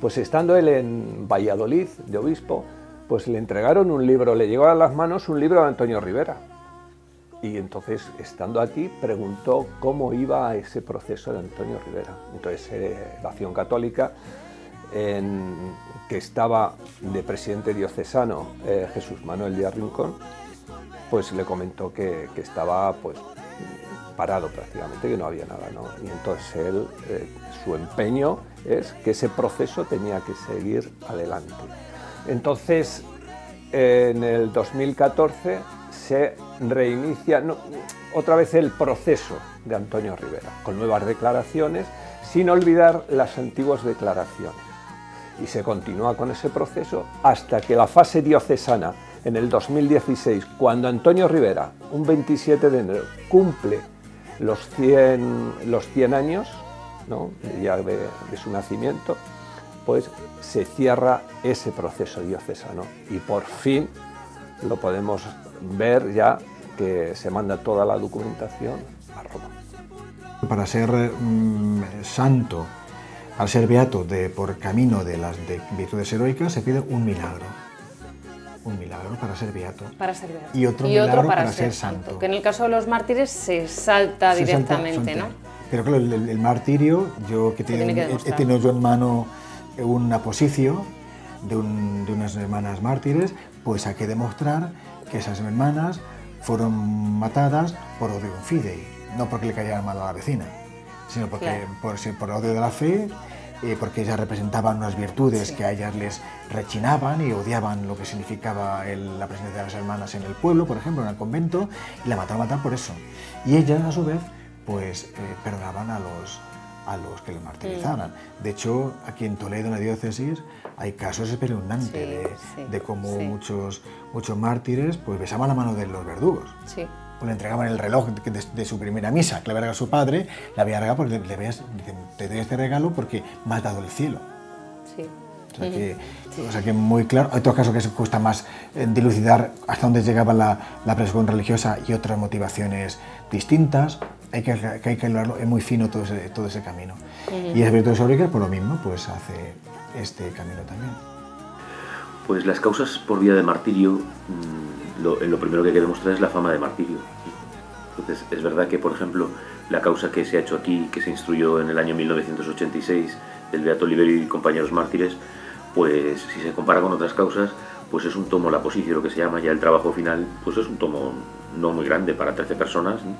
Pues estando él en Valladolid de obispo, pues le entregaron un libro, le llegó a las manos un libro de Antonio Rivera. Y entonces, estando aquí, preguntó cómo iba ese proceso de Antonio Rivera. Entonces, la Acción Católica, que estaba de presidente diocesano Jesús Manuel Díaz Rincón, pues le comentó que estaba pues parado prácticamente, que no había nada, ¿no? Y entonces él, su empeño es que ese proceso tenía que seguir adelante. Entonces, en el 2014 se reinicia otra vez el proceso de Antonio Rivera, con nuevas declaraciones, sin olvidar las antiguas declaraciones. Y se continúa con ese proceso hasta que la fase diocesana, en el 2016, cuando Antonio Rivera, un 27 de enero, cumple los 100 años, ¿no? Ya de su nacimiento, pues se cierra ese proceso diocesano y por fin lo podemos ver ya que se manda toda la documentación a Roma. Para ser santo, al ser beato por camino de las virtudes heroicas, se pide un milagro. Un milagro para ser beato. Para ser beato. Y otro milagro para ser santo. Que en el caso de los mártires se salta directamente, ¿no? Pero claro, el martirio, yo que he tenido yo en mano un aposicio de unas hermanas mártires, pues hay que demostrar que esas hermanas fueron matadas por odio fidei, no porque le cayeran mal a la vecina, sino porque por odio de la fe, porque ellas representaban unas virtudes que a ellas les rechinaban y odiaban lo que significaba la presencia de las hermanas en el pueblo, por ejemplo, en el convento, y la mataron por eso. Y ellas, a su vez, pues perdonaban a los que los martirizaban. De hecho, aquí en Toledo, en la diócesis, hay casos espeluznantes de cómo muchos mártires pues besaban la mano de los verdugos. Sí. O le entregaban el reloj de su primera misa, que le había regalado su padre, le había regalado porque te doy este regalo porque me has dado el cielo. Sí. O sea que muy claro. Hay otros casos que se cuesta más dilucidar hasta dónde llegaba la persecución religiosa y otras motivaciones distintas. Hay que hablarlo, es muy fino todo ese camino. Y el Espíritu de Sorríquez, por lo mismo, pues hace este camino también. Pues las causas por vía de martirio, lo primero que hay que demostrar es la fama de martirio. Entonces, es verdad que, por ejemplo, la causa que se ha hecho aquí, que se instruyó en el año 1986, del Beato Oliverio y compañeros mártires, pues si se compara con otras causas, pues es un tomo, la posición, lo que se llama, ya el trabajo final, pues es un tomo no muy grande para 13 personas, ¿no?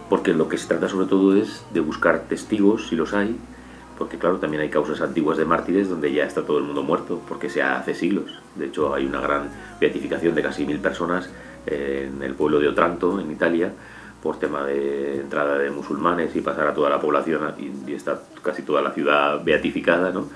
Porque lo que se trata sobre todo es de buscar testigos, si los hay, porque claro, también hay causas antiguas de mártires donde ya está todo el mundo muerto, porque se hace siglos. De hecho, hay una gran beatificación de casi 1000 personas en el pueblo de Otranto, en Italia, por tema de entrada de musulmanes y pasar a toda la población, y está casi toda la ciudad beatificada, ¿no?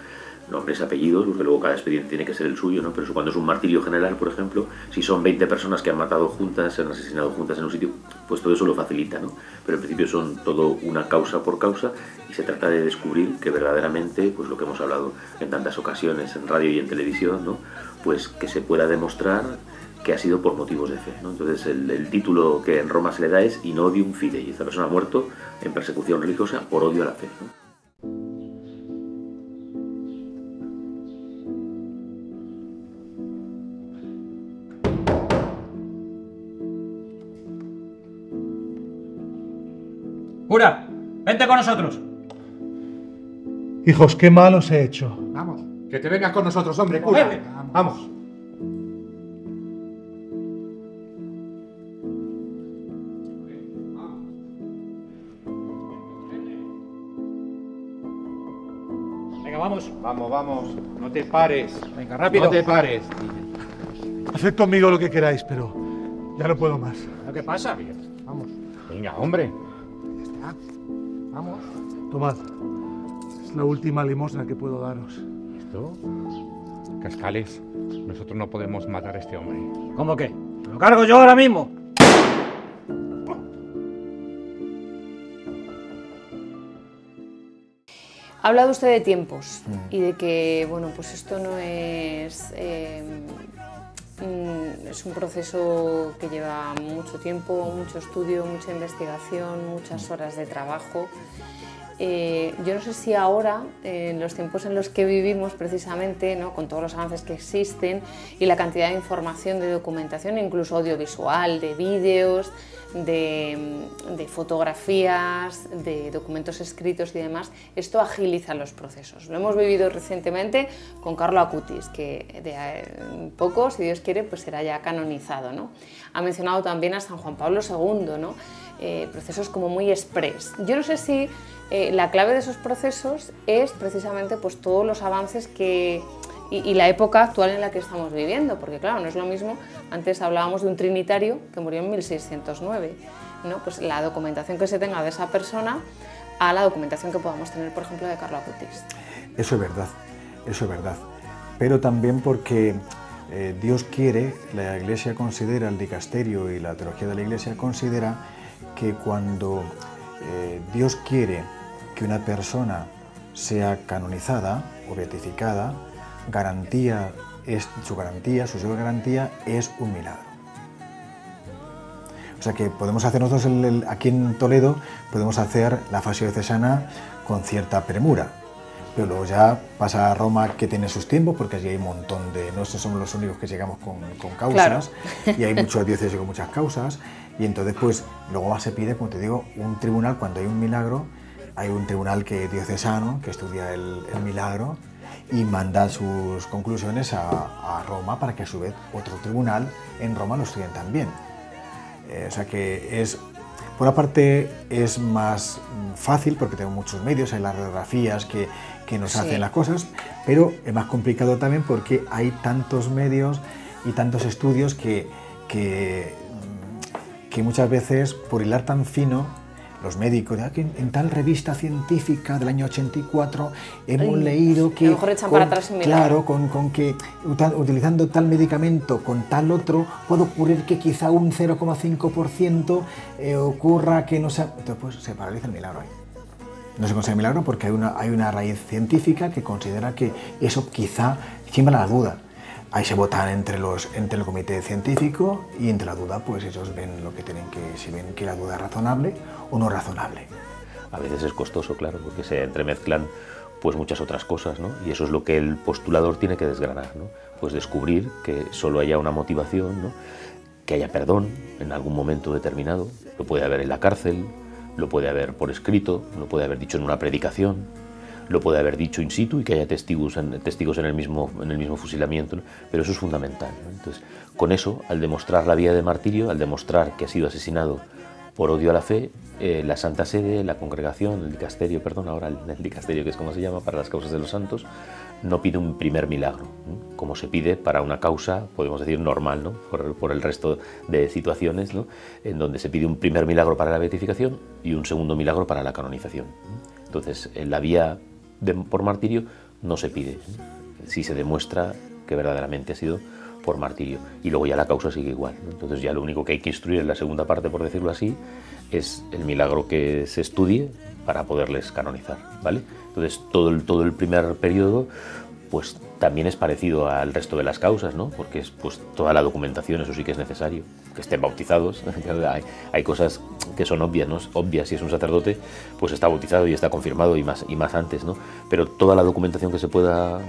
Nombres, apellidos, porque luego cada expediente tiene que ser el suyo, ¿no? Pero eso, cuando es un martirio general, por ejemplo, si son 20 personas que han matado juntas, se han asesinado juntas en un sitio, pues todo eso lo facilita, ¿no? Pero en principio son todo una causa por causa, y se trata de descubrir que verdaderamente, pues lo que hemos hablado en tantas ocasiones en radio y en televisión, ¿no? Pues que se pueda demostrar que ha sido por motivos de fe, ¿no? Entonces el título que en Roma se le da es In odium fidei. Esta persona ha muerto en persecución religiosa por odio a la fe, ¿no? ¡Cura! ¡Vente con nosotros! Hijos, qué mal os he hecho. Vamos, que te vengas con nosotros, hombre, cura. Vamos. Venga, vamos. Vamos. No te pares. Venga, rápido. No te pares. Haced conmigo lo que queráis, pero ya no puedo más. ¿Qué pasa? Vamos. Venga, hombre. Ya está. Vamos. Tomad. Es la última limosna que puedo daros. ¿Esto? Cascales, nosotros no podemos matar a este hombre. ¿Cómo que? ¡Lo cargo yo ahora mismo! Ha hablado usted de tiempos y de que, bueno, pues esto no es... es un proceso que lleva mucho tiempo, mucho estudio, mucha investigación, muchas horas de trabajo. Yo no sé si ahora, en los tiempos en los que vivimos precisamente, ¿no? Con todos los avances que existen y la cantidad de información, de documentación, incluso audiovisual, de vídeos, de fotografías, de documentos escritos y demás, esto agiliza los procesos. Lo hemos vivido recientemente con Carlo Acutis, que de poco, si Dios quiere, pues será ya canonizado, ¿no? Ha mencionado también a San Juan Pablo II, ¿no? Procesos como muy express. Yo no sé si la clave de esos procesos es precisamente pues, todos los avances y la época actual en la que estamos viviendo, porque claro, no es lo mismo, antes hablábamos de un trinitario que murió en 1609, ¿no? Pues la documentación que se tenga de esa persona a la documentación que podamos tener, por ejemplo, de Carlo Acutis. Eso es verdad, pero también porque Dios quiere, la Iglesia considera, el dicasterio y la teología de la Iglesia considera que cuando Dios quiere que una persona sea canonizada o beatificada, su segura garantía es un milagro. O sea que podemos hacer nosotros, aquí en Toledo, podemos hacer la fasio diocesana con cierta premura, pero luego ya pasa a Roma, que tiene sus tiempos, porque allí hay un montón de... Nosotros somos los únicos que llegamos con causas, claro. Y hay muchos diócesis con muchas causas, y entonces pues luego se pide, como te digo, un tribunal. Cuando hay un milagro, hay un tribunal diocesano que estudia el milagro y manda sus conclusiones a Roma para que a su vez otro tribunal en Roma lo estudien también. O sea que es, por una parte es más fácil porque tenemos muchos medios, hay las radiografías que nos hacen las cosas, pero es más complicado también porque hay tantos medios y tantos estudios que muchas veces, por hilar tan fino, los médicos, que en tal revista científica del año 84 hemos leído que... A lo mejor echan para atrás sin mirar. Claro, con que utilizando tal medicamento con tal otro, puede ocurrir que quizá un 0,5% ocurra que no sea... Entonces pues se paraliza el milagro ahí. No se considera milagro porque hay una raíz científica que considera que eso quizá siembra la duda. Ahí se votan entre el comité científico y entre la duda, pues ellos ven lo que tienen que, si ven que la duda es razonable o no razonable. A veces es costoso, claro, porque se entremezclan pues muchas otras cosas, ¿no? Y eso es lo que el postulador tiene que desgranar, ¿no? Pues descubrir que solo haya una motivación, ¿no? Que haya perdón en algún momento determinado, lo puede haber en la cárcel, lo puede haber por escrito, lo puede haber dicho en una predicación, lo puede haber dicho in situ y que haya testigos en el mismo fusilamiento, ¿no? Pero eso es fundamental, ¿no? Entonces, con eso, al demostrar la vía de martirio, al demostrar que ha sido asesinado por odio a la fe, la Santa Sede, la congregación, el dicasterio, perdón, ahora el dicasterio, que es como se llama, para las causas de los santos, no pide un primer milagro, ¿no? Como se pide para una causa, podemos decir, normal, ¿no? Por el resto de situaciones, ¿no? En donde se pide un primer milagro para la beatificación y un segundo milagro para la canonización, ¿no? Entonces, en la vía por martirio no se pide, ¿no? Si se demuestra que verdaderamente ha sido por martirio, y luego ya la causa sigue igual, ¿no? Entonces ya lo único que hay que instruir en la segunda parte, por decirlo así, es el milagro que se estudie para poderles canonizar, ¿vale? Entonces todo el primer periodo pues también es parecido al resto de las causas, ¿no? Porque es pues toda la documentación, eso sí que es necesario, que estén bautizados. Hay cosas que son obvias, ¿no? Obvias, si es un sacerdote, pues está bautizado y está confirmado y más antes, ¿no? Pero toda la documentación que se pueda,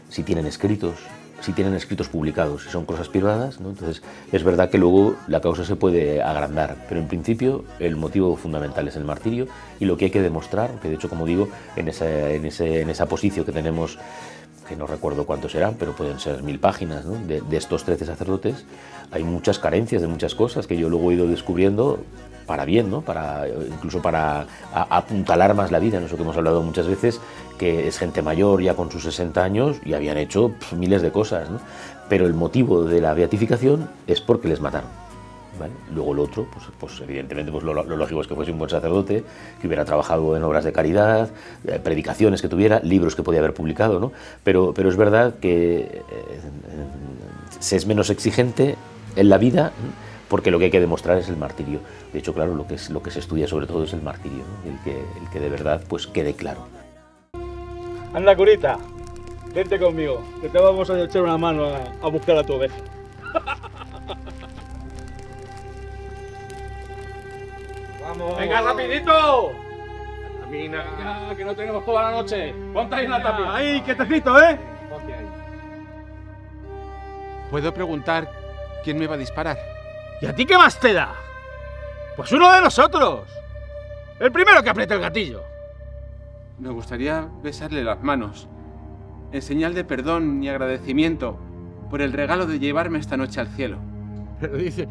si tienen escritos publicados, si son cosas privadas, ¿no? Entonces es verdad que luego la causa se puede agrandar, pero en principio el motivo fundamental es el martirio, y lo que hay que demostrar, que de hecho, como digo, en esa posición que tenemos, que no recuerdo cuántos serán, pero pueden ser 1000 páginas, ¿no? de estos 13 sacerdotes, hay muchas carencias de muchas cosas que yo luego he ido descubriendo para bien, ¿no? Incluso para apuntalar más la vida, en eso que hemos hablado muchas veces, que es gente mayor ya con sus 60 años y habían hecho miles de cosas, ¿no? Pero el motivo de la beatificación es porque les mataron, ¿vale? Luego lo otro, pues evidentemente pues lo lógico es que fuese un buen sacerdote, que hubiera trabajado en obras de caridad, predicaciones que tuviera, libros que podía haber publicado, ¿no? Pero es verdad que se es menos exigente en la vida, ¿no? Porque lo que hay que demostrar es el martirio. De hecho, claro, lo que se estudia sobre todo es el martirio, ¿no? el que de verdad pues quede claro. Anda, curita, vente conmigo, que te vamos a echar una mano a buscar a tu oveja. ¡Vamos! ¡Venga, rapidito! Camina, venga, que no tenemos toda la noche. Ponte ahí en la tapia. Ahí, quietecito, ¿eh? Ponte ahí. ¿Puedo preguntar quién me va a disparar? ¿Y a ti qué más te da? Pues uno de nosotros. El primero que apriete el gatillo. Me gustaría besarle las manos, en señal de perdón y agradecimiento por el regalo de llevarme esta noche al cielo. Pero dice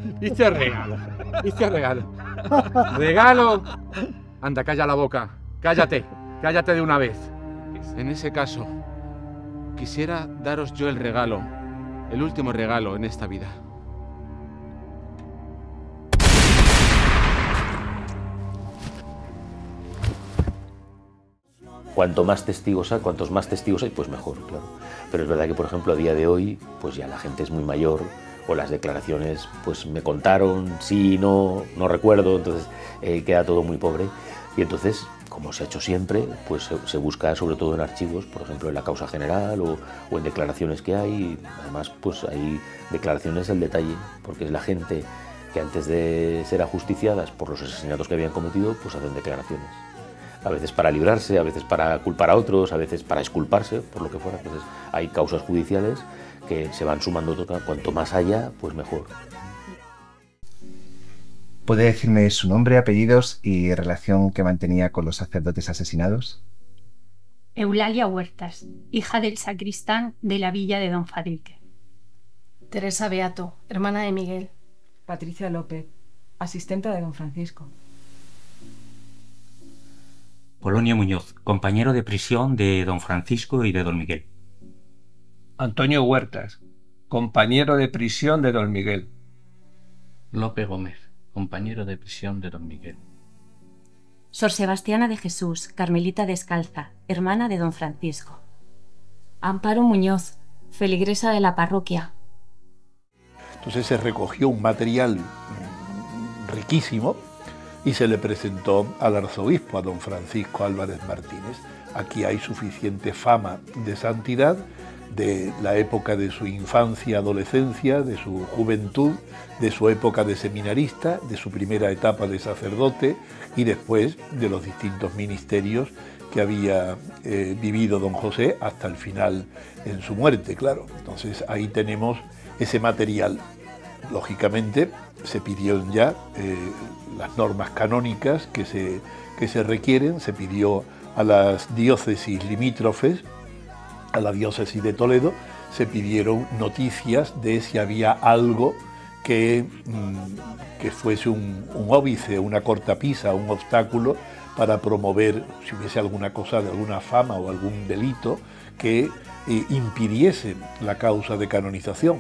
regalo. Dice regalo. ¿Regalo? Anda, calla la boca. Cállate. Cállate de una vez. En ese caso, quisiera daros yo el regalo, el último regalo en esta vida. Cuantos más testigos hay, pues mejor, claro. Pero es verdad que, por ejemplo, a día de hoy, pues ya la gente es muy mayor, o las declaraciones, pues me contaron, sí, no recuerdo, entonces queda todo muy pobre. Y entonces, como se ha hecho siempre, pues se busca sobre todo en archivos, por ejemplo, en la causa general o en declaraciones que hay. Además, pues hay declaraciones al detalle, porque es la gente que antes de ser ajusticiadas por los asesinatos que habían cometido, pues hacen declaraciones. A veces para librarse, a veces para culpar a otros, a veces para exculparse, por lo que fuera. Entonces hay causas judiciales que se van sumando, cuanto más haya, pues mejor. ¿Puede decirme su nombre, apellidos y relación que mantenía con los sacerdotes asesinados? Eulalia Huertas, hija del sacristán de la villa de Don Fadrique. Teresa Beato, hermana de Miguel. Patricia López, asistenta de Don Francisco. Polonio Muñoz, compañero de prisión de Don Francisco y de Don Miguel. Antonio Huertas, compañero de prisión de Don Miguel. Lope Gómez, compañero de prisión de Don Miguel. Sor Sebastiana de Jesús, carmelita descalza, hermana de Don Francisco. Amparo Muñoz, feligresa de la parroquia. Entonces se recogió un material riquísimo y se le presentó al arzobispo, a don Francisco Álvarez Martínez. Aquí hay suficiente fama de santidad de la época de su infancia, adolescencia, de su juventud, de su época de seminarista, de su primera etapa de sacerdote y después de los distintos ministerios que había vivido don José hasta el final en su muerte, claro. Entonces ahí tenemos ese material. Lógicamente se pidieron ya las normas canónicas que se requieren, se pidió a las diócesis limítrofes, a la diócesis de Toledo, se pidieron noticias de si había algo que fuese un óbice, una cortapisa, un obstáculo para promover, si hubiese alguna cosa de alguna fama o algún delito que impidiese la causa de canonización.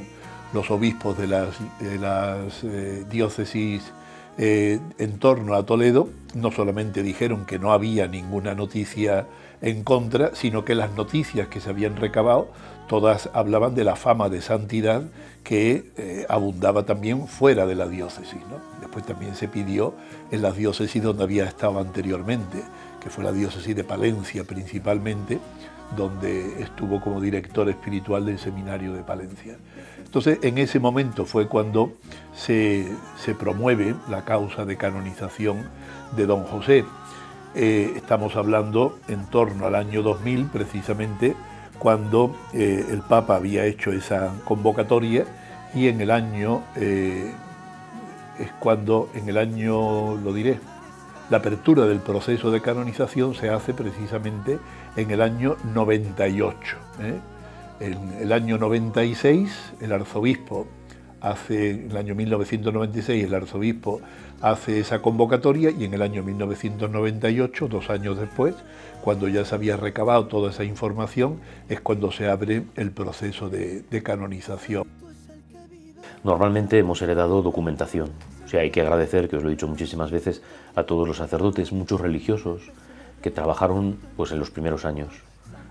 Los obispos de las diócesis en torno a Toledo no solamente dijeron que no había ninguna noticia en contra, sino que las noticias que se habían recabado todas hablaban de la fama de santidad que abundaba también fuera de la diócesis, ¿no? Después también se pidió en las diócesis donde había estado anteriormente, que fue la diócesis de Palencia principalmente, donde estuvo como director espiritual del seminario de Palencia. Entonces, en ese momento fue cuando se promueve la causa de canonización de don José. Estamos hablando en torno al año 2000, precisamente, cuando el Papa había hecho esa convocatoria, y en el año, la apertura del proceso de canonización se hace precisamente en el año 98. En el año 96, el arzobispo en el año 1996 el arzobispo hace esa convocatoria, y en el año 1998, 2 años después, cuando ya se había recabado toda esa información, es cuando se abre el proceso de canonización. Normalmente hemos heredado documentación. O sea, hay que agradecer, que os lo he dicho muchísimas veces, a todos los sacerdotes, muchos religiosos, que trabajaron pues en los primeros años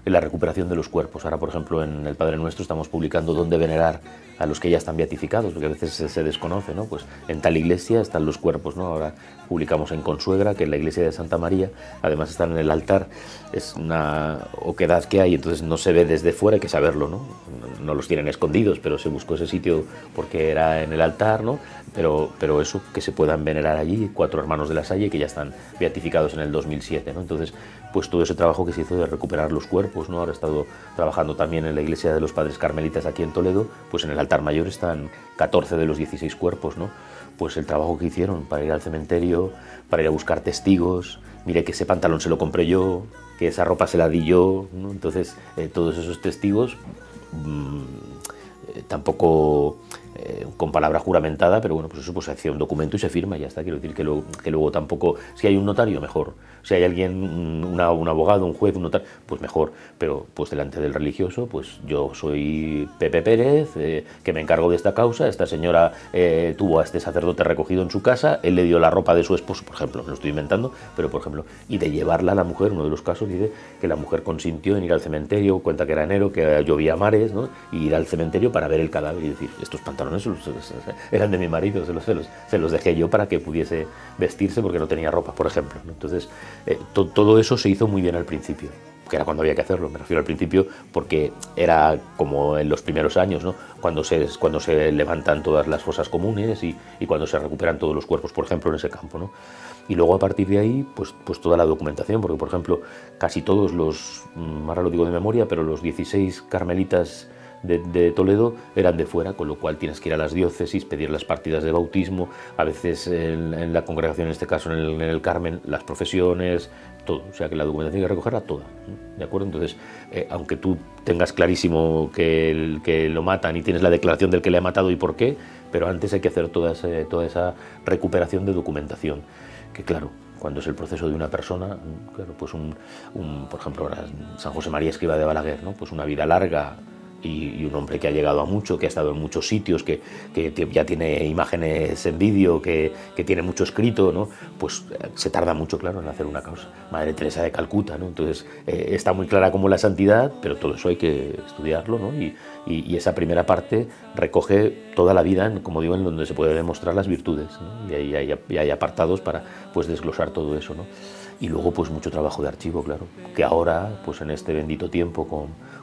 en la recuperación de los cuerpos. Ahora, por ejemplo, en el Padre Nuestro estamos publicando dónde venerar a los que ya están beatificados, porque a veces se desconoce, ¿no? Pues en tal iglesia están los cuerpos, ¿no? Ahora publicamos en Consuegra, que en la iglesia de Santa María, además están en el altar, es una oquedad que hay, entonces no se ve desde fuera, hay que saberlo, ¿no? No los tienen escondidos, pero se buscó ese sitio porque era en el altar, ¿no? Pero eso, que se puedan venerar allí, 4 hermanos de la Salle que ya están beatificados en el 2007, ¿no? Entonces, pues todo ese trabajo que se hizo de recuperar los cuerpos, ¿no? Ahora he estado trabajando también en la iglesia de los Padres Carmelitas aquí en Toledo, pues en el altar mayor están 14 de los 16 cuerpos, ¿no? Pues el trabajo que hicieron para ir al cementerio, para ir a buscar testigos, mire que ese pantalón se lo compré yo, que esa ropa se la di yo, ¿no? Entonces todos esos testigos, tampoco con palabra juramentada, pero bueno, pues eso, pues se hacía un documento y se firma y ya está. Quiero decir que luego tampoco, si hay un notario, mejor. Si hay alguien, un abogado, un juez, un notario, pues mejor. Pero pues delante del religioso, pues yo soy Pepe Pérez, que me encargo de esta causa. Esta señora tuvo a este sacerdote recogido en su casa, él le dio la ropa de su esposo, por ejemplo, me lo estoy inventando, pero por ejemplo, y de llevarla a la mujer, uno de los casos dice que la mujer consintió en ir al cementerio, cuenta que era enero, que llovía a mares, ¿no? Y ir al cementerio para ver el cadáver y decir, estos pantalones eran de mi marido, se los dejé yo para que pudiese vestirse porque no tenía ropa, por ejemplo, ¿no? Entonces, todo eso se hizo muy bien al principio, que era cuando había que hacerlo, me refiero al principio, porque era como en los primeros años, ¿no? Cuando se levantan todas las fosas comunes y cuando se recuperan todos los cuerpos, por ejemplo, en ese campo, ¿no? Y luego a partir de ahí, pues toda la documentación, porque por ejemplo, casi todos los, ahora lo digo de memoria, pero los 16 carmelitas de Toledo eran de fuera, con lo cual tienes que ir a las diócesis, pedir las partidas de bautismo, a veces en la congregación, en este caso en el Carmen, las profesiones, todo. O sea que la documentación hay que recogerla toda, ¿no? ¿De acuerdo? Entonces, aunque tú tengas clarísimo que lo matan y tienes la declaración del que le ha matado y por qué, pero antes hay que hacer toda esa recuperación de documentación, que claro, cuando es el proceso de una persona, claro, pues por ejemplo, ahora San José María Escriba de Balaguer, ¿no? Pues una vida larga, y un hombre que ha llegado a mucho, que ha estado en muchos sitios, que ya tiene imágenes en vídeo, que tiene mucho escrito, ¿no? Pues se tarda mucho, claro, en hacer una causa. Madre Teresa de Calcuta, ¿no? Entonces está muy clara como la santidad, pero todo eso hay que estudiarlo, ¿no? Y Y esa primera parte recoge toda la vida, como digo, en donde se puede demostrar las virtudes, ¿no? Y hay apartados para pues desglosar todo eso, ¿no? Y luego pues mucho trabajo de archivo, claro, que ahora pues en este bendito tiempo,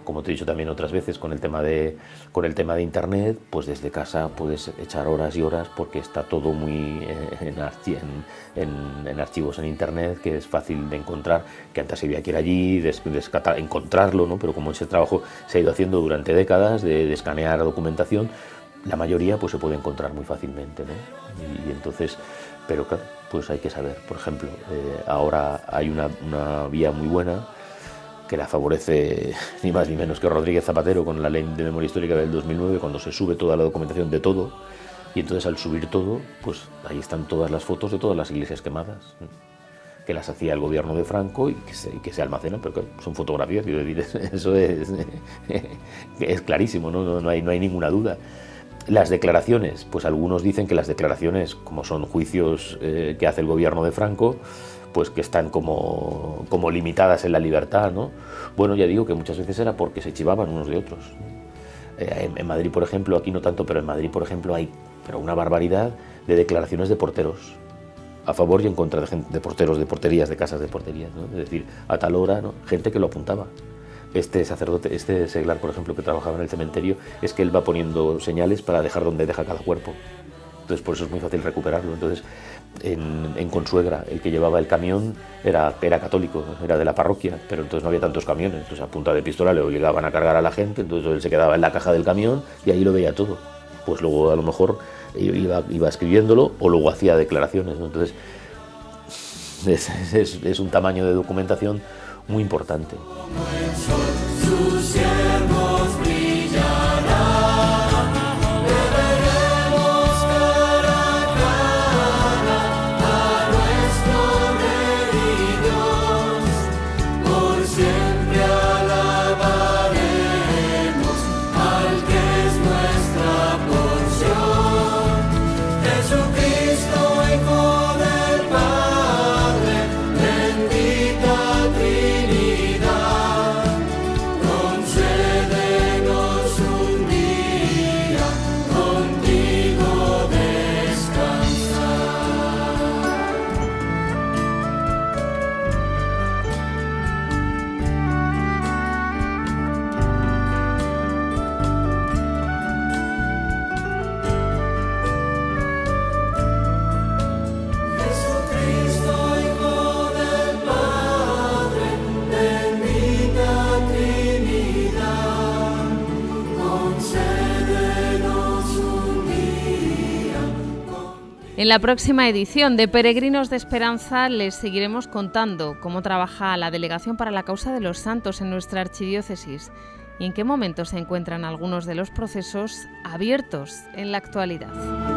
como te he dicho también otras veces, con el tema de internet, pues desde casa puedes echar horas y horas porque está todo muy en archivos en internet, que es fácil de encontrar, que antes había que ir allí, encontrarlo, ¿no? Pero como ese trabajo se ha ido haciendo durante décadas de escanear documentación, la mayoría pues se puede encontrar muy fácilmente, ¿no? Y entonces, pero claro, pues hay que saber, por ejemplo, ahora hay una vía muy buena que la favorece ni más ni menos que Rodríguez Zapatero con la Ley de Memoria Histórica del 2009, cuando se sube toda la documentación de todo, y entonces al subir todo, pues ahí están todas las fotos de todas las iglesias quemadas, que las hacía el gobierno de Franco y que se almacenan, pero claro, son fotografías, quiero decir, eso es clarísimo, no hay ninguna duda. Las declaraciones, pues algunos dicen que las declaraciones, como son juicios que hace el gobierno de Franco, pues que están como limitadas en la libertad, ¿no? Bueno, ya digo que muchas veces era porque se chivaban unos de otros. En Madrid, por ejemplo, aquí no tanto, pero en Madrid, por ejemplo, hay una barbaridad de declaraciones de porteros, a favor y en contra de porteros, de porterías, de casas de porterías, ¿no? Es decir, a tal hora, ¿no? Gente que lo apuntaba. Este sacerdote, este seglar, por ejemplo, que trabajaba en el cementerio, es que él va poniendo señales para dejar donde deja cada cuerpo. Entonces, por eso es muy fácil recuperarlo. Entonces, en Consuegra, el que llevaba el camión era católico, era de la parroquia, pero entonces no había tantos camiones. Entonces, a punta de pistola le obligaban a cargar a la gente, entonces él se quedaba en la caja del camión y ahí lo veía todo. Pues luego, a lo mejor, iba escribiéndolo o luego hacía declaraciones, ¿no? Entonces, es un tamaño de documentación muy importante. Sus siervos brillarán, veremos cara a cara a nuestro Rey y Dios, por siempre alabaremos al que es nuestra porción, Jesucristo, Hijo del Padre, bendita Trinidad. En la próxima edición de Peregrinos de Esperanza les seguiremos contando cómo trabaja la Delegación para la Causa de los Santos en nuestra archidiócesis y en qué momento se encuentran algunos de los procesos abiertos en la actualidad.